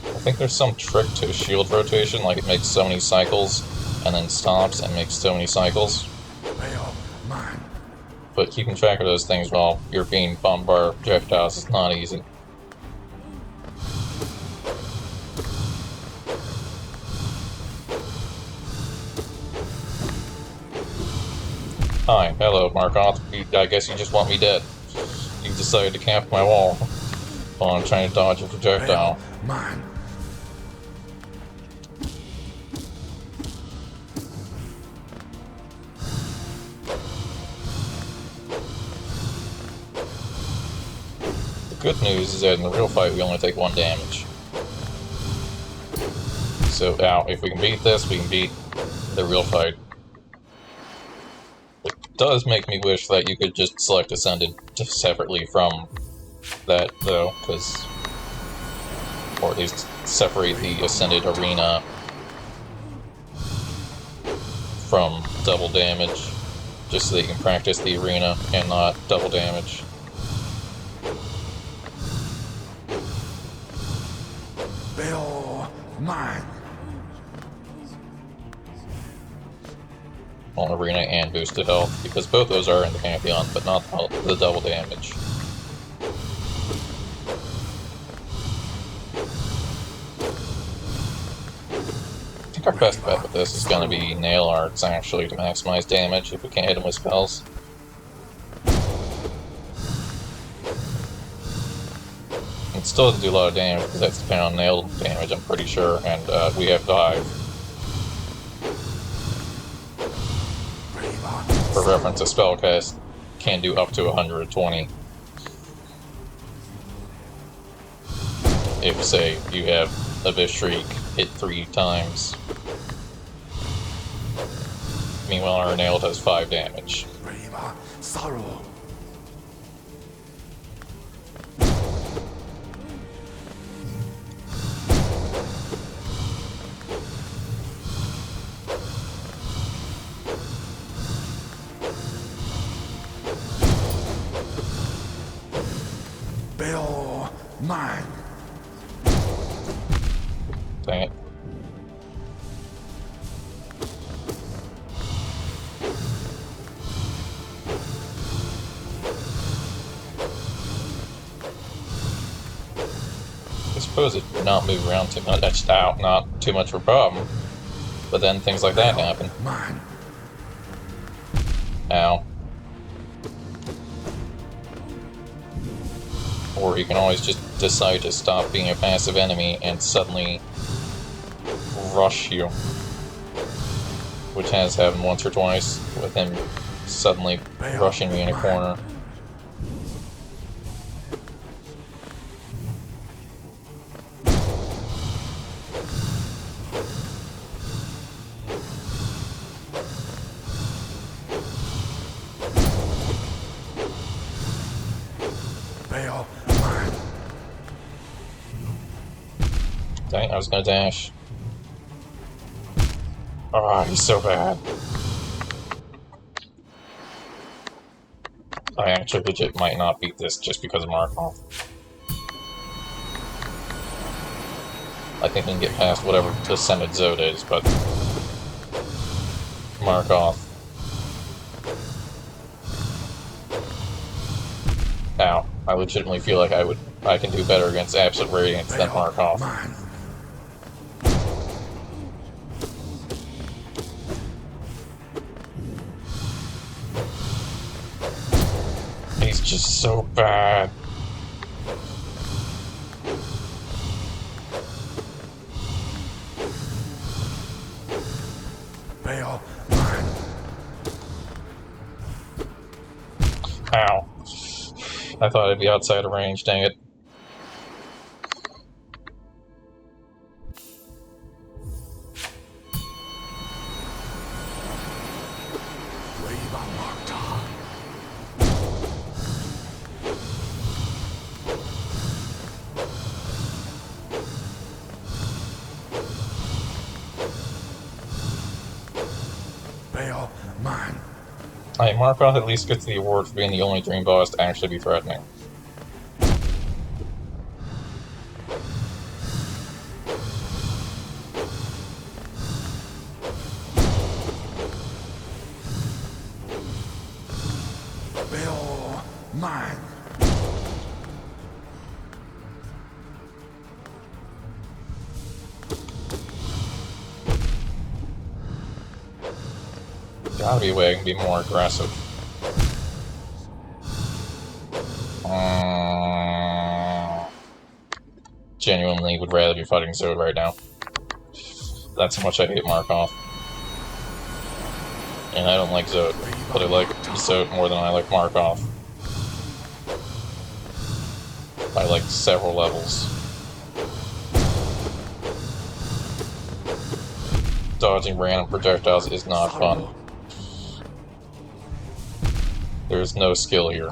I think there's some trick to shield rotation, like it makes so many cycles, and then stops and makes so many cycles. Bail, mine. But keeping track of those things while you're being bombarded with projectiles is not easy. Hi, hello, Markoth. I guess you just want me dead. You decided to camp my wall while I'm trying to dodge a projectile. Bail, mine. The good news is that in the real fight we only take 1 damage. So, if we can beat this, we can beat the real fight. It does make me wish that you could just select Ascended separately from that though, because, or at least separate the Ascended Arena from double damage, just so that you can practice the arena and not double damage. They are mine. On arena and boosted health, because both those are in the Pantheon, but not the double damage. I think our best bet with this is going to be Nail Arts, actually, to maximize damage if we can't hit him with spells. It still doesn't do a lot of damage, because that's depending on nail damage, I'm pretty sure, and we have Dive. For reference, a spellcast can do up to 120. If, say, you have Abyss Shriek hit 3 times. Meanwhile, our nail does 5 damage. Sorrow. They are mine. Dang it. I suppose it did not move around too much. That's out, not too much of a problem. But then things like that happen. Mine. Ow. Or you can always just decide to stop being a passive enemy and suddenly rush you. Which has happened once or twice with him suddenly rushing me in a corner. They are mine. Dang, I was gonna dash. Ah, he's so bad. I actually legit might not beat this just because of Markov. I think we can get past whatever Ascended Zode is, but Markov. Ow. I legitimately feel like I can do better against Absolute Radiance than Markov. Mine. He's just so bad. They are mine. Ow. I thought I'd be outside of range, dang it. They are mine. Alright, Markov at least gets the award for being the only Dream Boss to actually be threatening. They are mine. Gotta be a way I can be more aggressive. Genuinely would rather be fighting Zode right now. That's how much I hate Markov. And I don't like Zode, but I like Zode more than I like Markov. By like several levels. Dodging random projectiles is not fun. There's no skill here.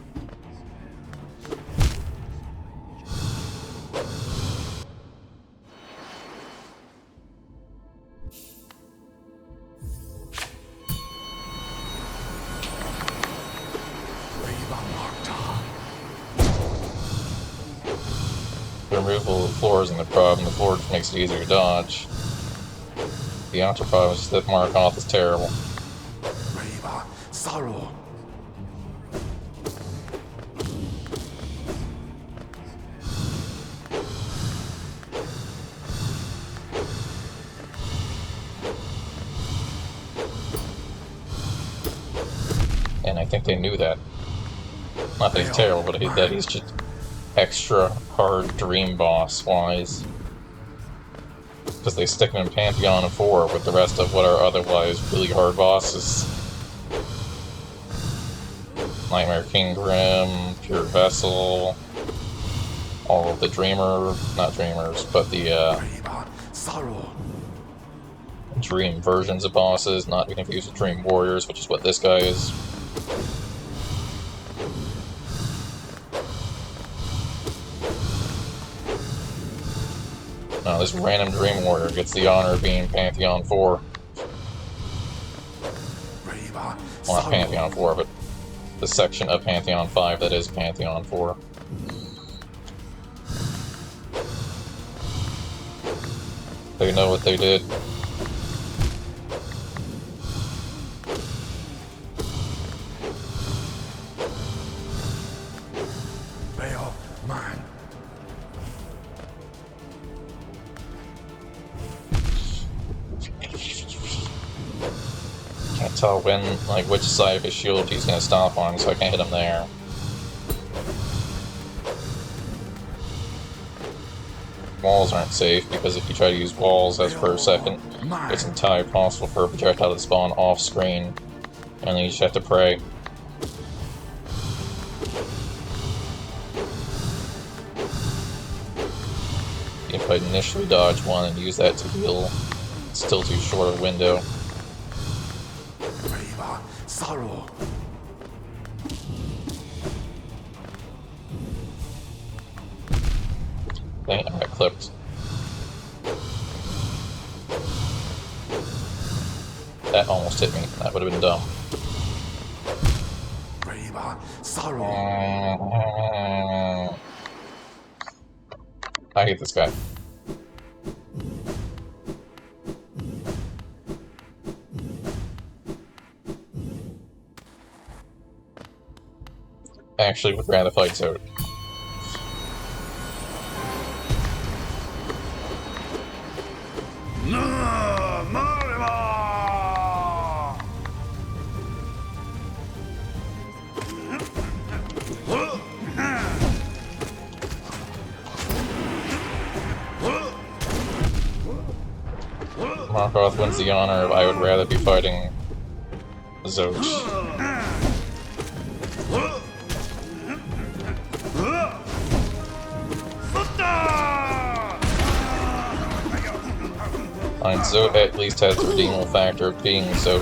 removal of the floor isn't a problem, the floor just makes it easier to dodge. The Arthropod with stiff Markoth is terrible. Riva sorrow. And I think they knew that. Not that he's terrible, but that he's just extra hard Dream Boss wise. Because they stick him in Pantheon of 4 with the rest of what are otherwise really hard bosses. Nightmare King Grim, Pure Vessel, all of the not Dreamers, but the Dream versions of bosses, not to be confused with Dream Warriors, which is what this guy is. Now, this random Dream Warrior gets the honor of being Pantheon 4. Well, not Pantheon 4, but the section of Pantheon 5 that is Pantheon 4. They know what they did. Bail mine. Can't tell which side of his shield he's gonna stomp on, so I can't hit him there. Walls aren't safe, because if you try to use walls as per second, it's entirely possible for a projectile to spawn off screen, and then you just have to pray. If I initially dodge one and use that to heal, it's still too short a window. Sorrow. Dang, I got clipped. That almost hit me. That would have been dumb. Sorrow. I hate this guy. I actually would rather fight Zod. Markoth wins the honor of I would rather be fighting Zod. And Zod at least has the redeemable factor of being Zod.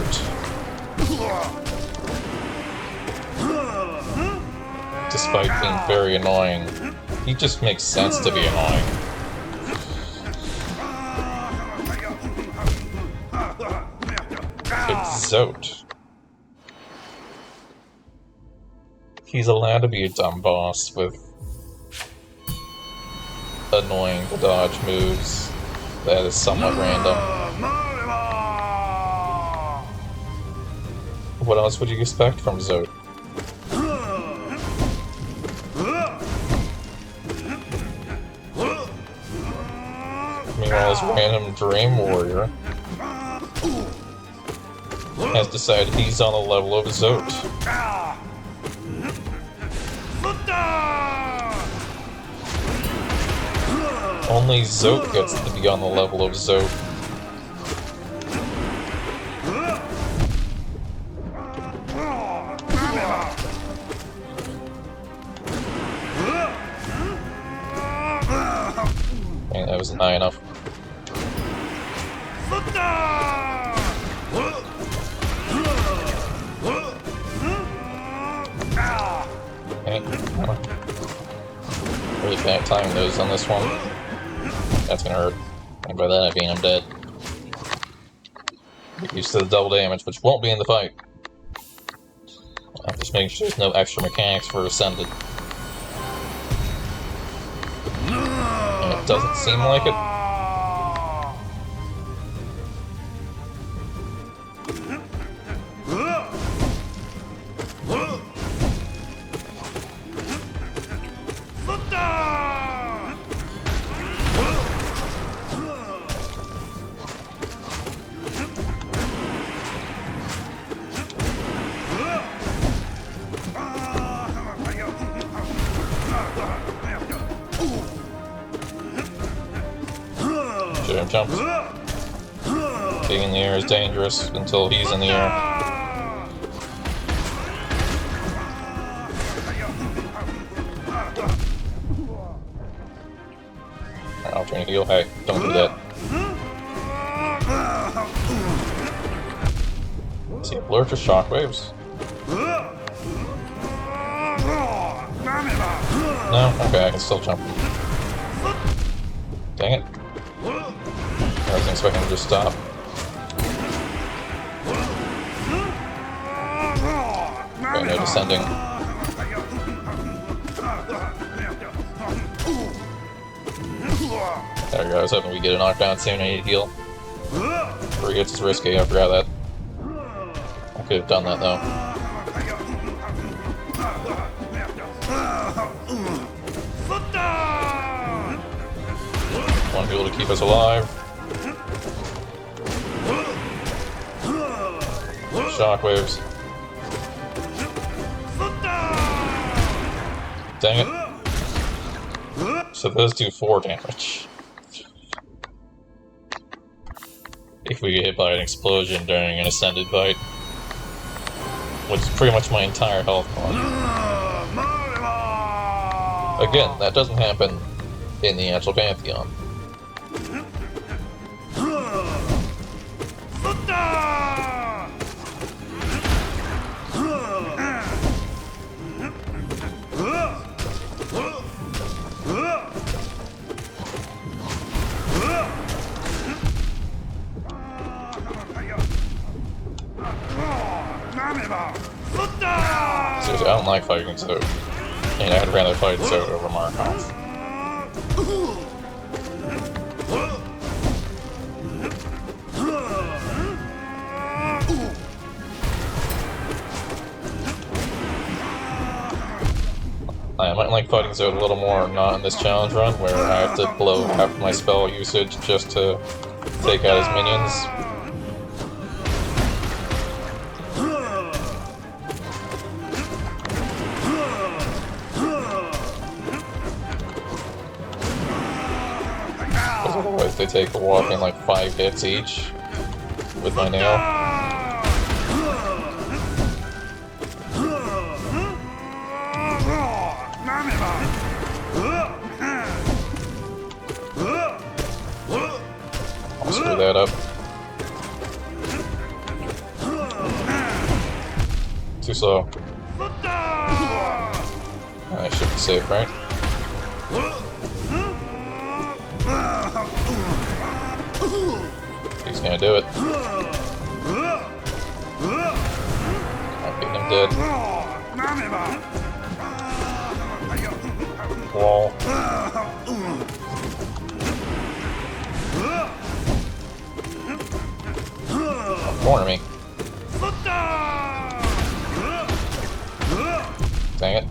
Despite being very annoying, he just makes sense to be annoying. It's Zod. He's allowed to be a dumb boss with annoying to dodge moves that is somewhat random. What else would you expect from Zod? Meanwhile, this random Dream Warrior has decided he's on the level of Zod. Only Zod gets to be on the level of Zod. And that wasn't high enough. Okay, really bad timing those on this one. That's gonna hurt. And by that I mean I'm dead. Get used to the double damage, which won't be in the fight. I'm just making sure there's no extra mechanics for Ascended. Doesn't seem like it. Should have jumped. Being in the air is dangerous until he's in the air. I'll try to heal. Hey, don't do that. See, alert to shockwaves. No? Okay, I can still jump. Dang it. I was expecting him to just stop. Okay, no descending. There we go, I was hoping we get a knockdown soon. I need to heal. Before he gets is risky, I forgot that. I could have done that though. Want to be able to keep us alive. Shockwaves. Dang it. So those do 4 damage. If we get hit by an explosion during an ascended bite. Which is pretty much my entire health bar. Again, that doesn't happen in the actual Pantheon. Seriously, I don't like fighting Zod. And I'd rather fight Zod over Markov. I might like fighting Zod a little more, not in this challenge run, where I have to blow half my spell usage just to take out his minions. Otherwise they take a whopping like 5 hits each with my nail. I'll screw that up. Too slow. I should be safe, right? He's gonna do it. I beat him dead. Wall. Corner me. Dang it.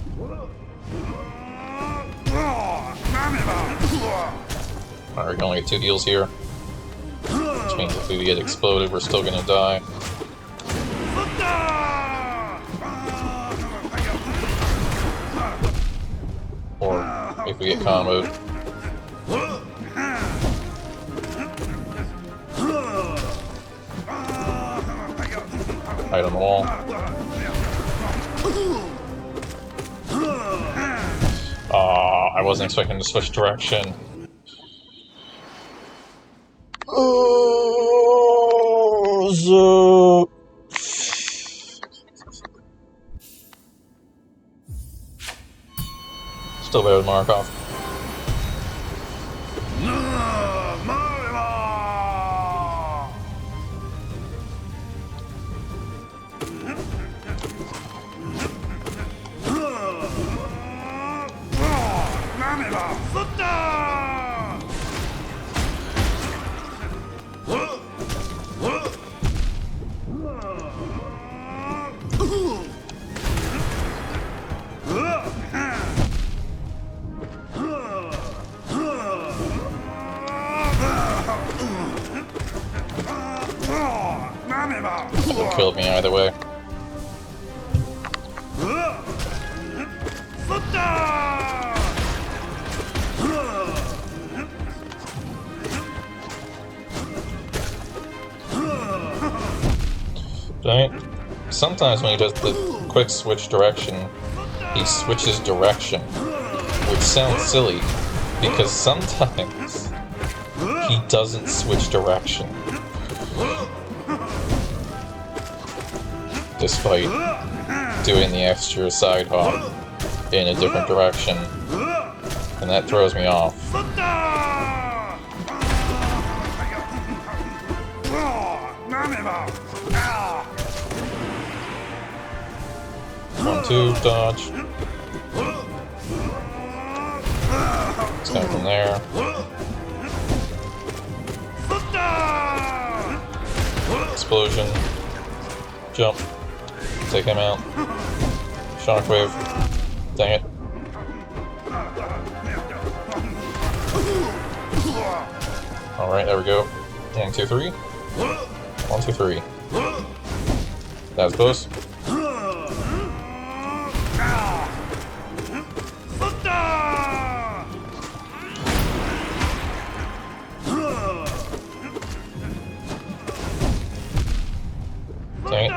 Alright, we can only get 2 heals here. Which means if we get exploded, we're still gonna die. Or if we get comboed. Hide on the wall. I wasn't expecting to switch direction. So... Still better than Markov. killed me either way. Right? Sometimes when he does the quick switch direction, he switches direction, which sounds silly, because sometimes he doesn't switch direction. Despite doing the extra side hop in a different direction, and that throws me off. 1-2 dodge. Let's go from there. Explosion. Jump. Take him out. Shockwave. Dang it. Alright, there we go. 1, 2, 3. 1, 2, 3. That was close. Dang it.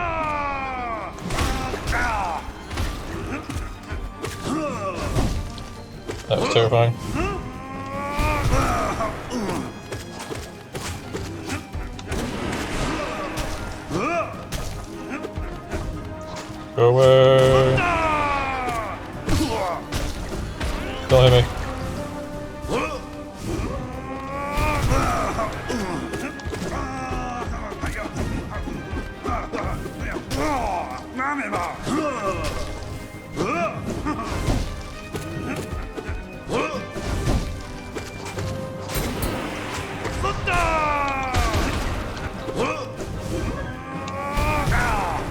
That was terrifying. Go away! Don't hit me.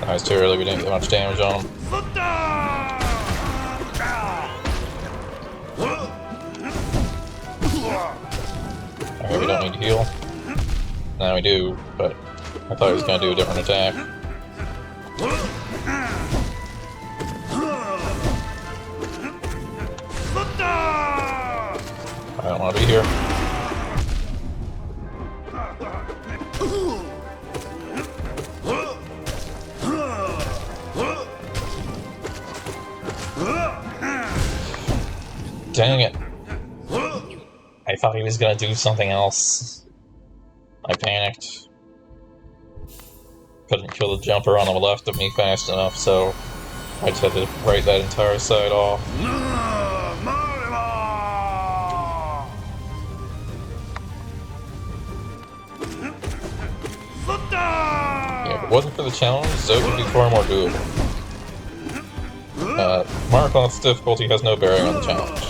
That was too early, we didn't get much damage on him. Okay, we don't need to heal. Now we do, but I thought he was going to do a different attack. I don't want to be here. Dang it. I thought he was gonna do something else. I panicked. Couldn't kill the jumper on the left of me fast enough, so I just had to write that entire side off. Yeah, if it wasn't for the challenge, Zoe would be far more doable. Marathon's difficulty has no bearing on the challenge.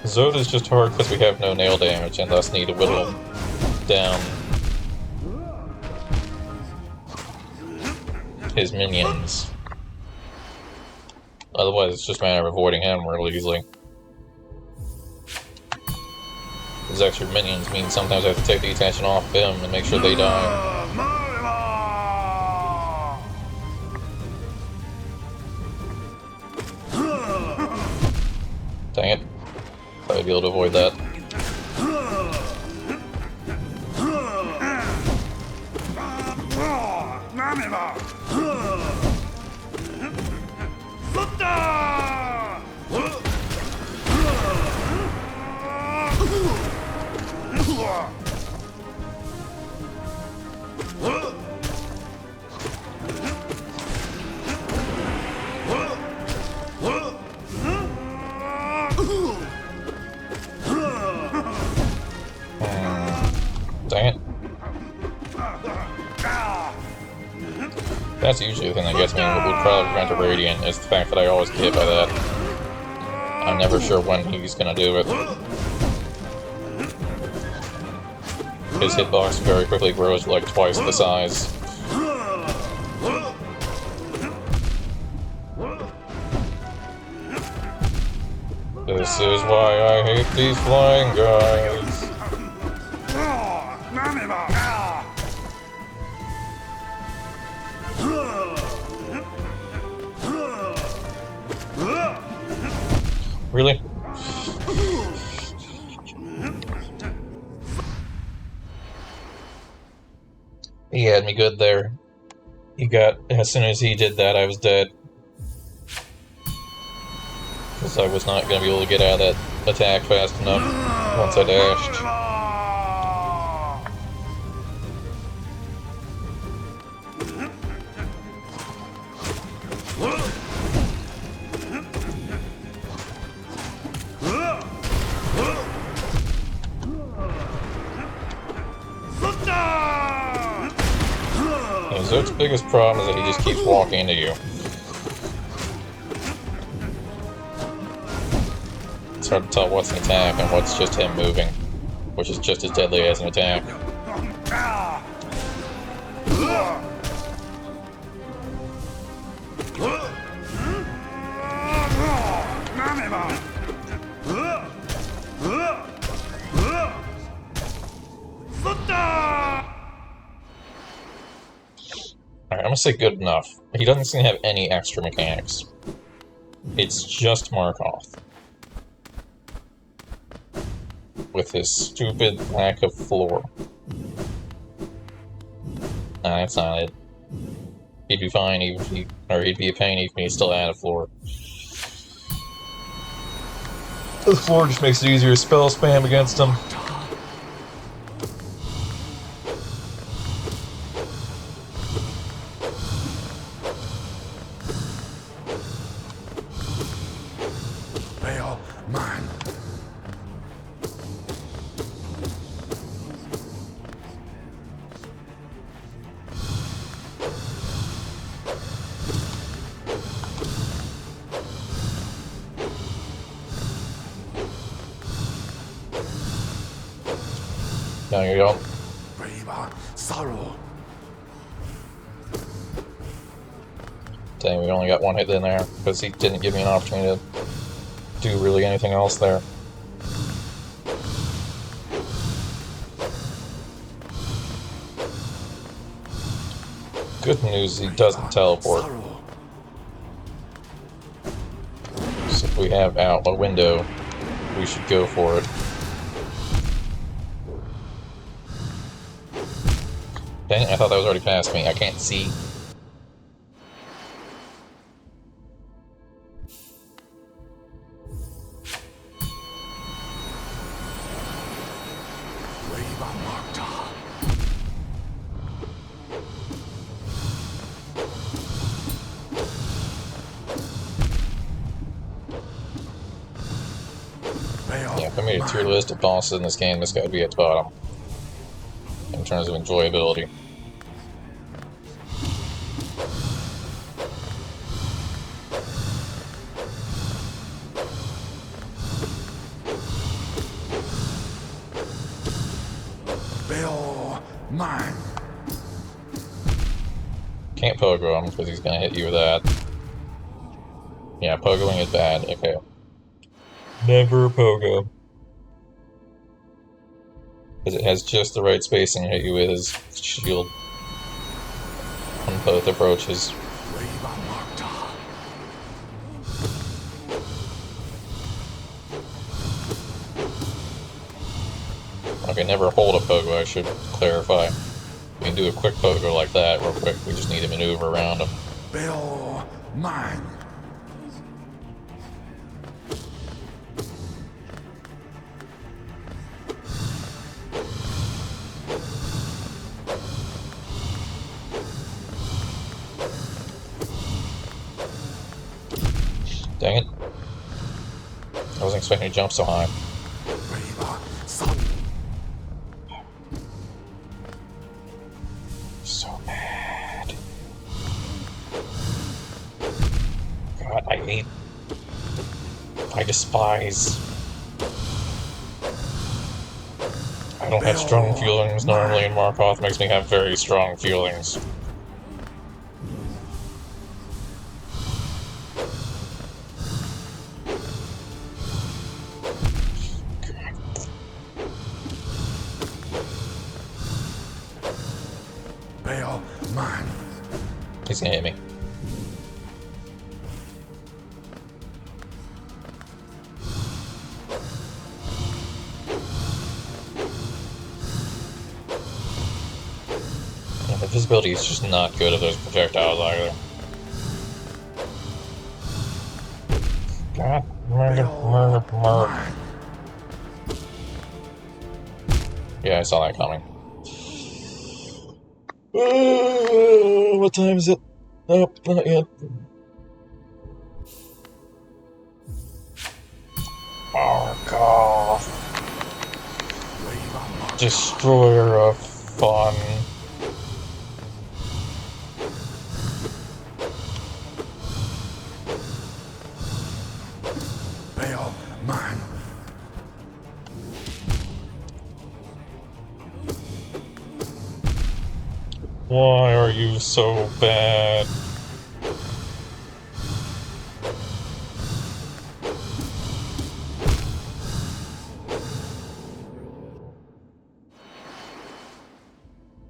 Zod is just hard because we have no nail damage and thus need to whittle down his minions. Otherwise, it's just a matter of avoiding him really easily. His extra minions mean sometimes I have to take the attention off him and make sure they die. Dang it. Thought I'd be able to avoid that. Dang it. That's usually the thing that gets me and would probably prevent a Radiant, is the fact that I always get hit by that. I'm never sure when he's gonna do it. His hitbox very quickly grows to like twice the size. This is why I hate these flying guys. Really? He had me good there. As soon as he did that, I was dead. Because I was not going to be able to get out of that attack fast enough once I dashed. And Zook's biggest problem is that he just keeps walking into you. It's hard to tell what's an attack and what's just him moving, which is just as deadly as an attack. Alright, I'm gonna say good enough. He doesn't seem to have any extra mechanics. It's just Markoth. With his stupid lack of floor. Nah, that's not it. He'd be fine even if he... or he'd be a pain even if he still had a floor. The floor just makes it easier to spell spam against him. There you go. Sorrow. Dang, we only got one hit in there, because he didn't give me an opportunity to do really anything else there. Good news, he doesn't teleport. So if we have out a window, we should go for it. Dang it, I thought that was already past me. I can't see. Yeah, if I made a tier list of bosses in this game, this guy would be at the bottom. In terms of enjoyability. Mine. Can't pogo him because he's gonna hit you with that. Yeah, pogoing is bad. Okay. Never pogo. Because it has just the right spacing to hit you with his shield on both approaches. Okay, never hold a pogo, I should clarify. We can do a quick pogo like that real quick, we just need to maneuver around him. Bill, mine. Dang it. I wasn't expecting to jump so high. So mad. God, I hate... I despise... I don't have strong feelings normally, and Markoth makes me have very strong feelings. mine. He's gonna hit me. Yeah, the visibility is just not good of those projectiles either. God, murder. Mine. Yeah, I saw that coming. What time is it? Nope, not yet. Oh, God. Destroyer of fun. Bale, mine. Why are you so bad?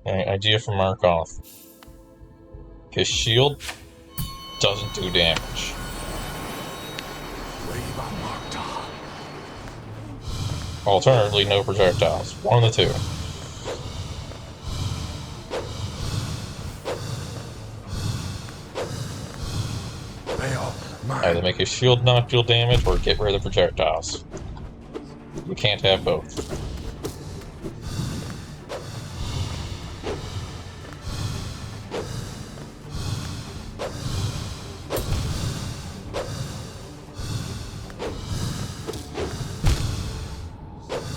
Okay, idea for Markov. His shield doesn't do damage. Alternatively, no projectiles. One of the two. Bale, mine. Either make his shield not deal damage or get rid of the projectiles. You can't have both.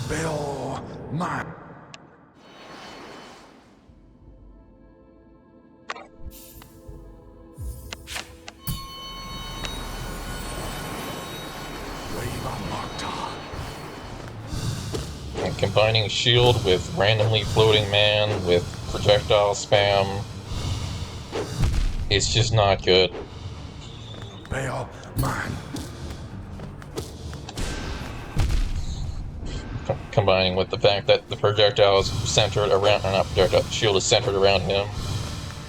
Bale, mine. And combining shield with randomly floating man with projectile spam is just not good. Bale, mine. Combining with the fact that the projectile is centered around, or not projectile, the shield is centered around him.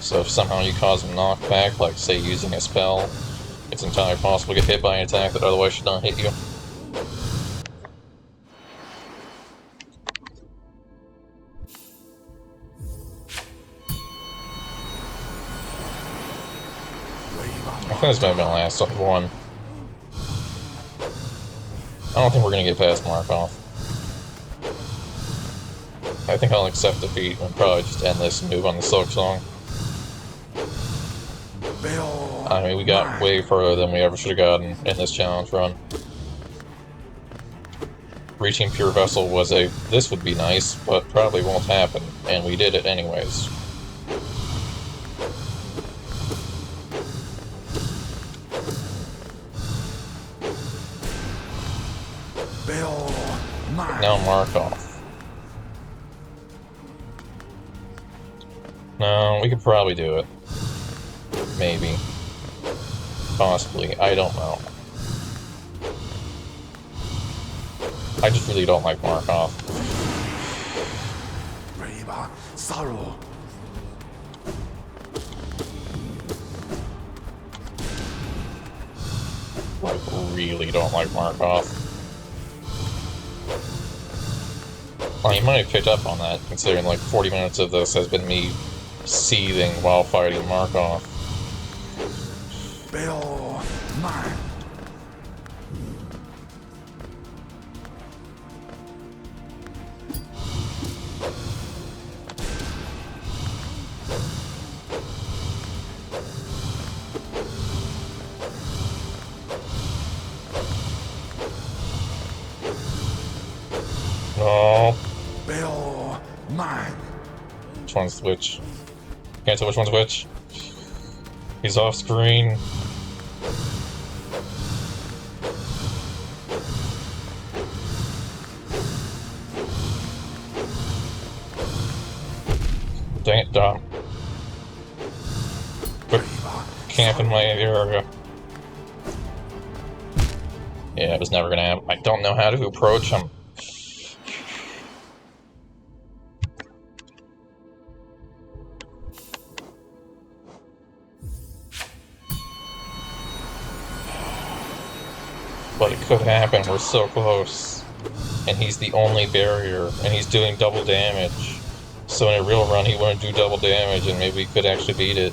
So if somehow you cause him knockback, like say using a spell, it's entirely possible to get hit by an attack that otherwise should not hit you. I think this might have been the last one. I don't think we're going to get past Markov. I think I'll accept defeat and probably just end this and move on the Silk Song. Bale, I mean, we got way further than we ever should have gotten in this challenge run. Reaching Pure Vessel was a, this would be nice, but probably won't happen, and we did it anyways. Bale, mine. Now Markov. No, we could probably do it. Maybe. Possibly. I don't know. I just really don't like Markov. Brave sorrow. Like, really don't like Markov. Well, you might have picked up on that, considering like 40 minutes of this has been me seething while fighting Markov. Bale, mine. No. Bale, mine. Which one's which? Can't tell which one's which. He's off screen. Dang it, Dom. Quit camping my area. Yeah, it was never gonna happen. I don't know how to approach him. But it could happen, we're so close. And he's the only barrier, and he's doing double damage. So in a real run, he wouldn't do double damage, and maybe we could actually beat it.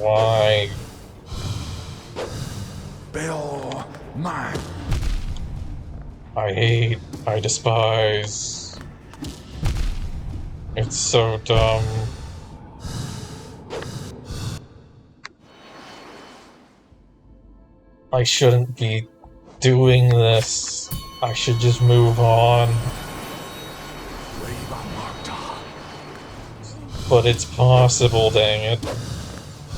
Why? Bill mine. I despise. It's so dumb. I shouldn't be doing this. I should just move on. But it's possible, dang it.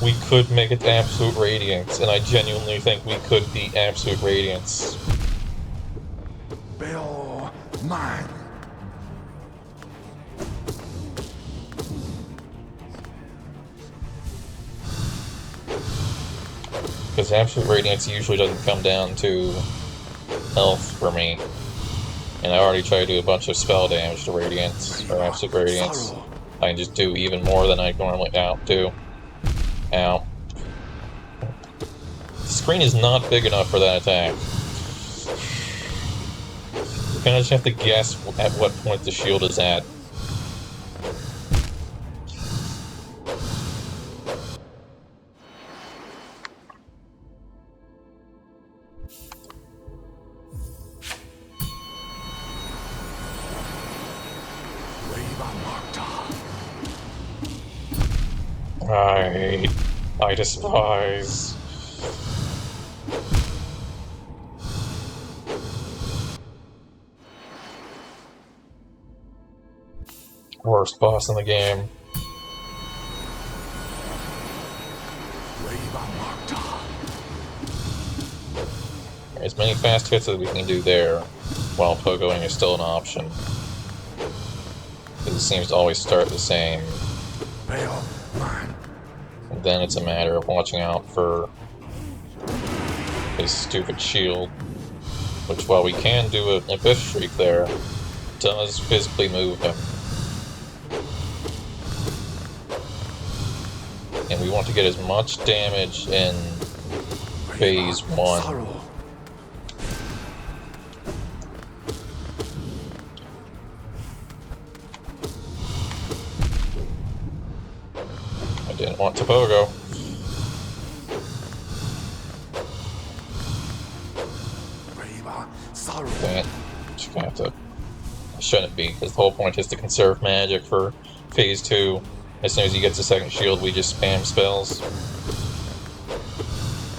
We could make it Absolute Radiance, and I genuinely think we could beat Absolute Radiance. Bill mine. Because Absolute Radiance usually doesn't come down to health for me. And I already tried to do a bunch of spell damage to Radiance, or Absolute Radiance. I can just do even more than I normally do. Ow. The screen is not big enough for that attack. You're gonna just have to guess at what point the shield is at. I despise. Worst boss in the game. As many fast hits as we can do there, while pogoing is still an option. Because it seems to always start the same. And then it's a matter of watching out for his stupid shield, which, while we can do an Abyss Shriek there, does physically move him. And we want to get as much damage in phase 1. I didn't want to pogo. Dang it. Just gonna have to... Shouldn't be, because the whole point is to conserve magic for phase 2. As soon as he gets a second shield, we just spam spells.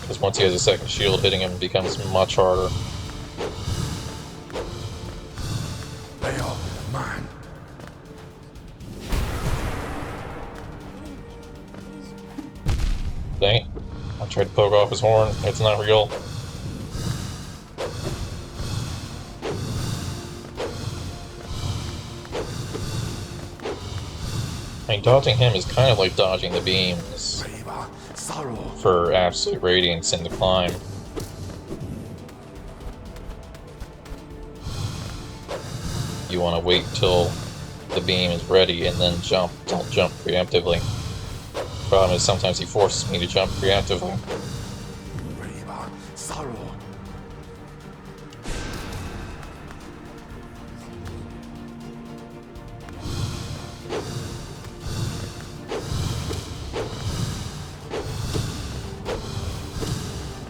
Because once he has a second shield, hitting him becomes much harder. Dang it. I tried to poke off his horn. It's not real. I mean, dodging him is kind of like dodging the beams for Absolute Radiance in the climb. You want to wait till the beam is ready and then jump. Don't jump preemptively. Problem is sometimes he forces me to jump preemptively.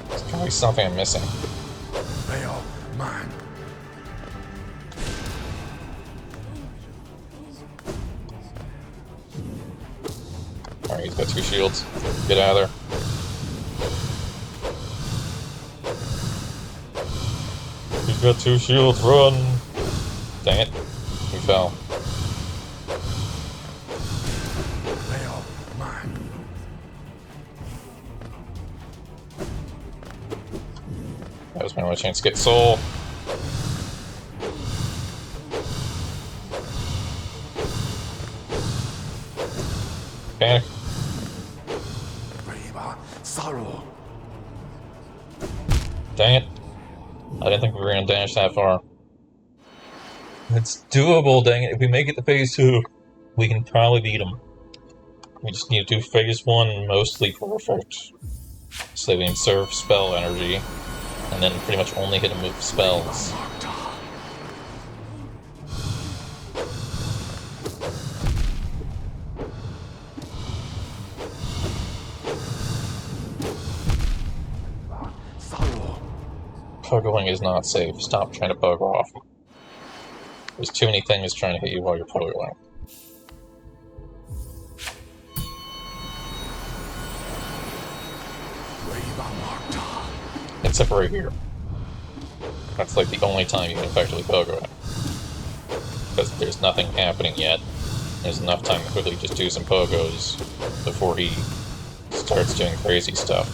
There's gotta be something I'm missing. Alright, he's got 2 shields. Get out of there. He's got 2 shields, run! Dang it. He fell. That was my only chance to get soul. Panic. Dang it. I didn't think we were gonna dash that far. It's doable, dang it. If we make it to phase 2, we can probably beat him. We just need to do phase 1 mostly perfect, so we can conserve spell energy. and then pretty much only hit him with spells. Pogoing is not safe. Stop trying to pogo off. There's too many things trying to hit you while you're pogoing. Except right here. That's like the only time you can effectively pogo it. Because there's nothing happening yet. There's enough time to quickly just do some pogos before he starts doing crazy stuff.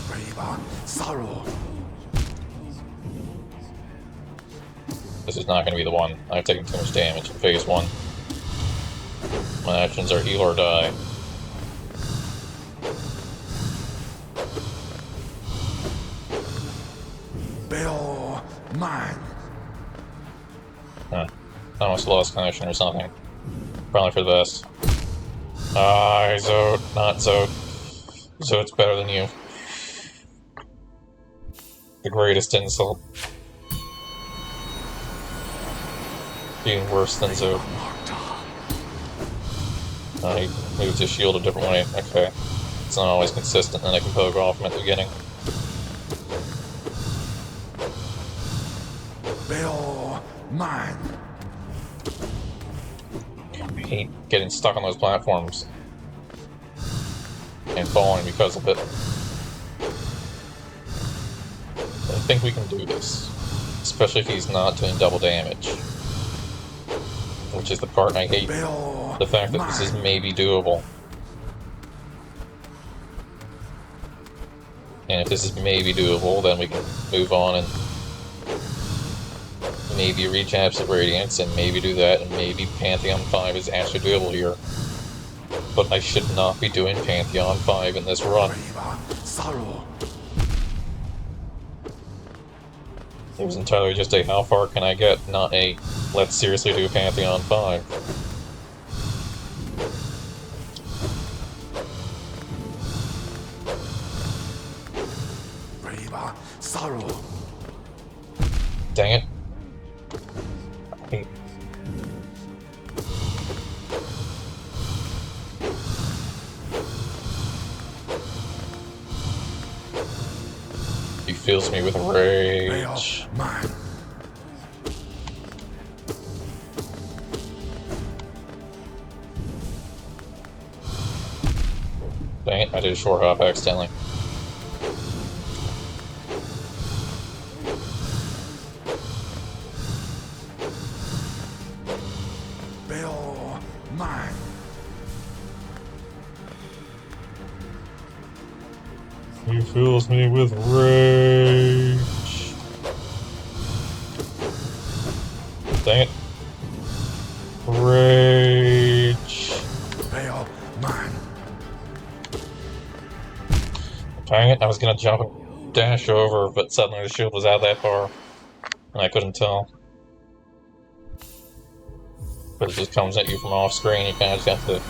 This is not going to be the one. I've taken too much damage in phase 1. My actions are heal or die. Bill, mine. Huh. I almost lost connection or something. Probably for the best. Ah, Zode. Not Zode. Zode's better than you. The greatest insult. Being worse than Zode. He moved his shield a different way. Okay. It's not always consistent, and I can poke off him at the beginning. Bill, mine. I hate getting stuck on those platforms. And falling because of it. I think we can do this. Especially if he's not doing double damage. Which is the part I hate. The fact that this is maybe doable. And if this is maybe doable, then we can move on and maybe reach Absolute Radiance, and maybe do that, and maybe Pantheon 5 is actually doable here. But I should not be doing Pantheon 5 in this run. It was entirely just a how far can I get, not a let's seriously do Pantheon 5. Dang it. He fills me with rage. Dang it, I did a short hop accidentally. Bill, mine. He fills me with rage. Dang it. Rage. Bill, mine. Dang it, I was gonna jump and dash over, but suddenly the shield was out that far, and I couldn't tell. But it just comes at you from off screen, you kind of just have to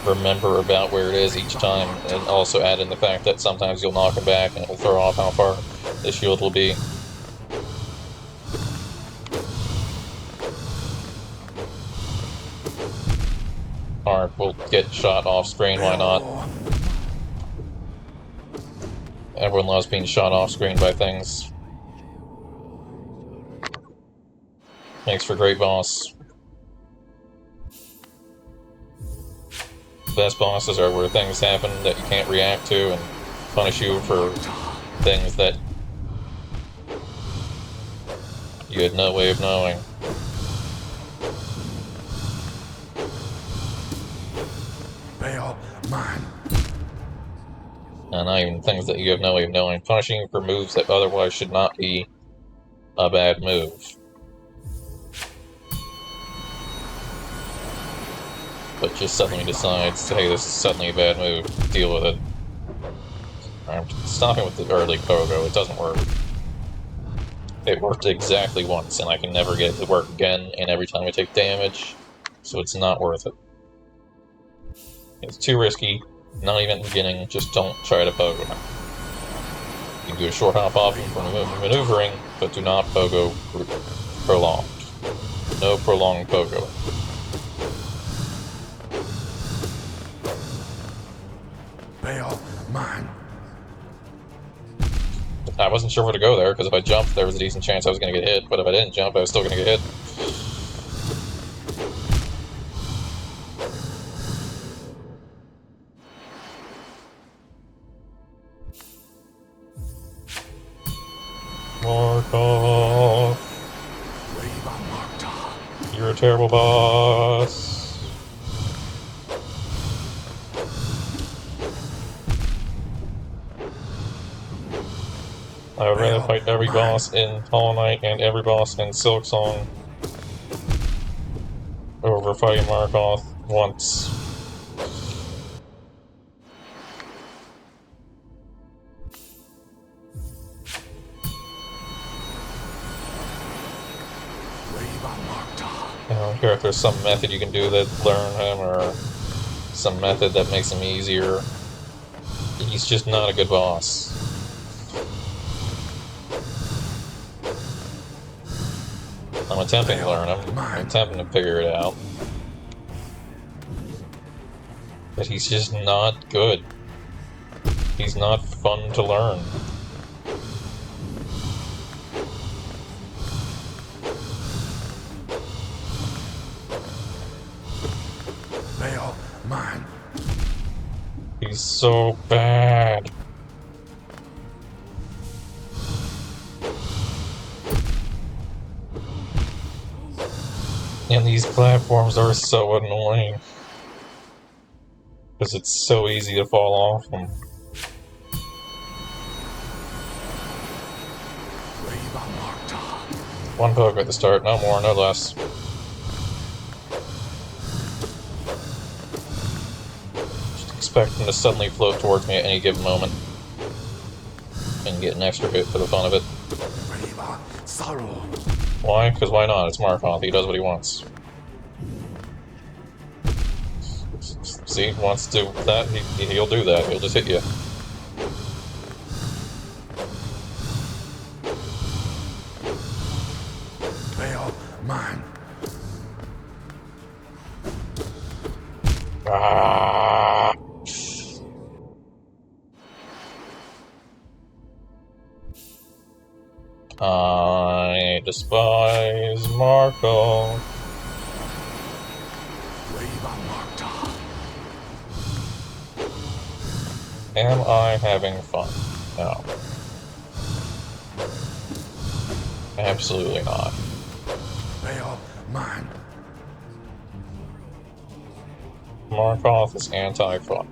remember about where it is each time, and also add in the fact that sometimes you'll knock it back and it will throw off how far the shield will be. Or we'll get shot off screen, why not? Everyone loves being shot off screen by things. Makes for a great boss. Best bosses are where things happen that you can't react to and punish you for things that you had no way of knowing. Bill, mine. And not even things that you have no way of knowing. Punishing you for moves that otherwise should not be a bad move. But just suddenly decides, hey, this is suddenly a bad move, deal with it. I'm stopping with the early pogo, it doesn't work. It worked exactly once, and I can never get it to work again, and every time I take damage, so it's not worth it. It's too risky, not even at the beginning, just don't try to pogo. You can do a short hop off for maneuvering, but do not pogo prolonged. No prolonged pogo. Bale, mine. I wasn't sure where to go there, because if I jumped, there was a decent chance I was going to get hit, but if I didn't jump, I was still going to get hit. Markov! You're a terrible boss! I would rather fight every boss in Hollow Knight and every boss in Silksong over fighting Markov once. I don't care if there's some method you can do that learn him or some method that makes him easier. He's just not a good boss. I'm attempting to learn him. I'm attempting to figure it out. But he's just not good. He's not fun to learn. Bale, mine. He's so bad. And these platforms are so annoying. Because it's so easy to fall off them. One poke at the start, no more, no less. Just expect him to suddenly float towards me at any given moment. And get an extra hit for the fun of it. Why? Because why not? It's Markov. He does what he wants. See, he wants to do that, he'll do that. He'll just hit you. Bale, mine. Ah. I despise Marco. Am I having fun? No. Absolutely not. Bale, mine. Markov is anti-fun.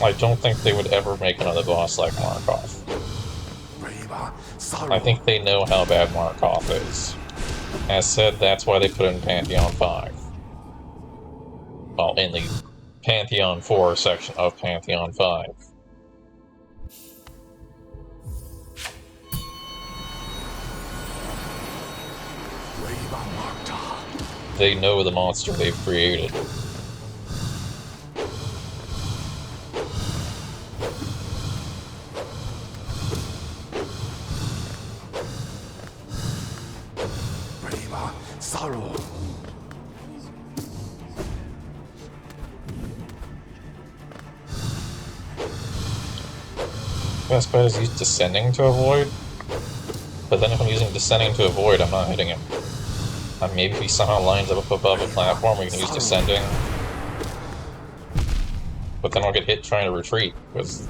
I don't think they would ever make another boss like Markov. I think they know how bad Markov is. As said, that's why they put it in Pantheon 5. Well, in the Pantheon 4 section of Pantheon 5. They know the monster they've created. Best bet is use descending to avoid, but then if I'm using descending to avoid, I'm not hitting him. Maybe if he somehow lines up above a platform, we can use descending. But then I'll get hit trying to retreat, because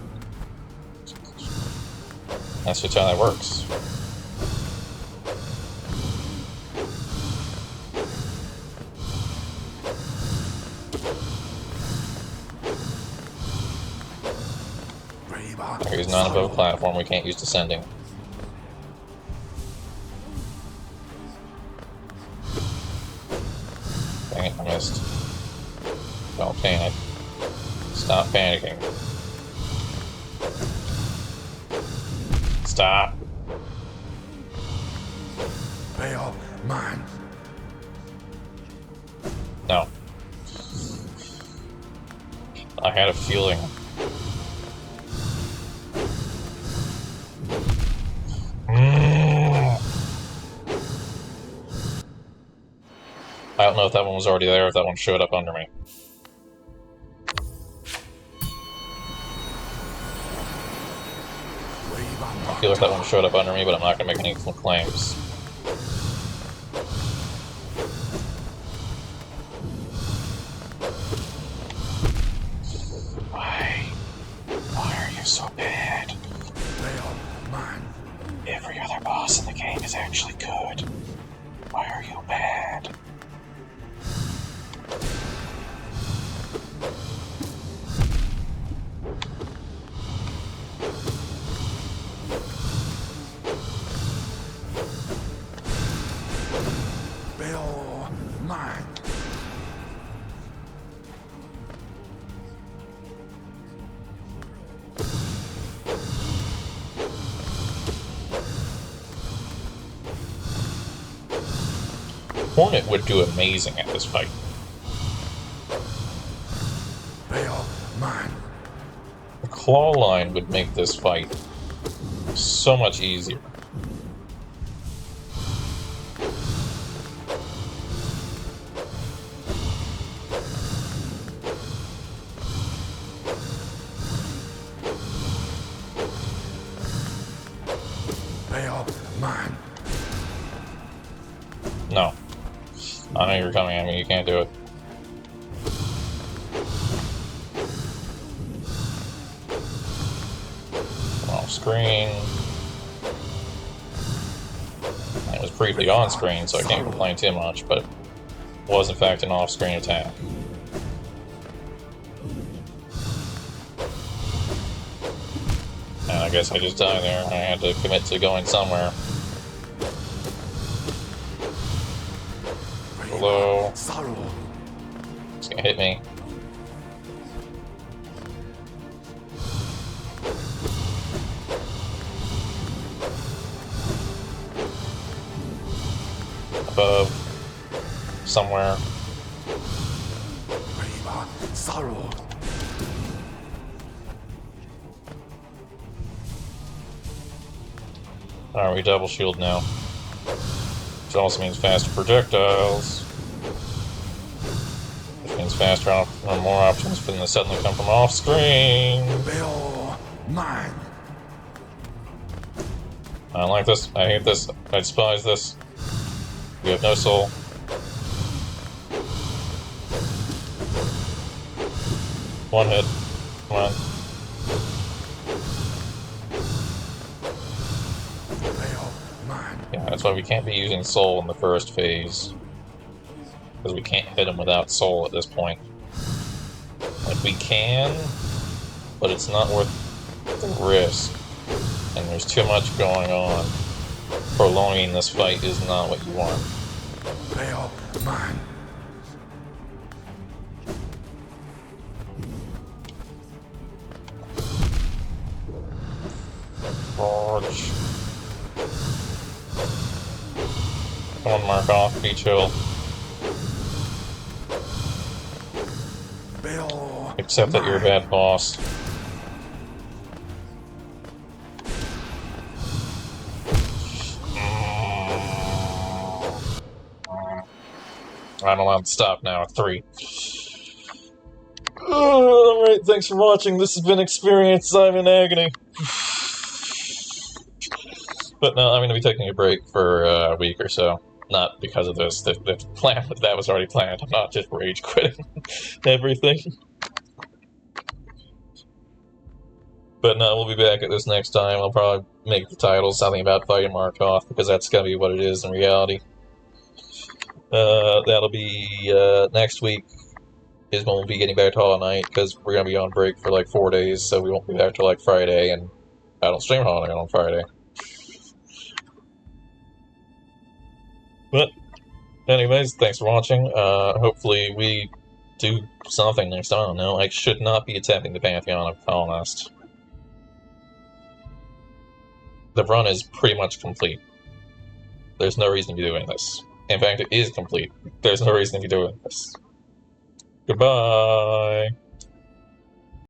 that's just how that works. Okay, he's not above a platform, we can't use descending. Dang it, I missed. Don't panic. Stop panicking. Stop. Bale, mine. No. I had a feeling. I don't know if that one was already there, or if that one showed up under me. I feel like that one showed up under me, but I'm not going to make any claims. Why are you so bad? They are mine. Every other boss in the game is actually good. Why are you bad? They are mine. Hornet would do amazing at this fight. They are mine. The claw line would make this fight so much easier. They are mine. No. I know you're coming at me, you can't do it. Off screen. It was briefly on screen, so I can't complain too much, but it was in fact an off-screen attack. And I guess I just died there. I had to commit to going somewhere. Hello. Sorrow. It's gonna hit me. Above. Somewhere. Sorrow. Alright, we double shield now. Which also means faster projectiles. Which means faster or more options for them to suddenly come from off screen. They are mine. I don't like this. I hate this. I despise this. You have no soul. One hit. Come on. They are mine. Yeah, that's why we can't be using soul in the first phase. Because we can't hit him without soul at this point. Like, we can, but it's not worth the risk. And there's too much going on. Prolonging this fight is not what you want. They are mine. Forge. Come on, mark off, be chill. They are Except that you're a bad boss. I'm allowed to stop now at 3. Alright, thanks for watching. This has been Experience. I'm in agony. But no, I'm going to be taking a break for a week or so. Not because of this. The plan that was already planned. I'm not just rage quitting everything. But no, we'll be back at this next time. I'll probably make the title something about fighting Markov, because that's going to be what it is in reality. That'll be next week is when we'll be getting back to Hollow Knight, because we're going to be on break for like 4 days, so we won't be back till like Friday, and I don't stream Hollow Knight on Friday. But, anyways, thanks for watching. Hopefully we do something next time. I don't know. I should not be attempting the Pantheon of Hallownest. The run is pretty much complete. There's no reason to be doing this. In fact, it is complete. There's no reason to be doing this. Goodbye.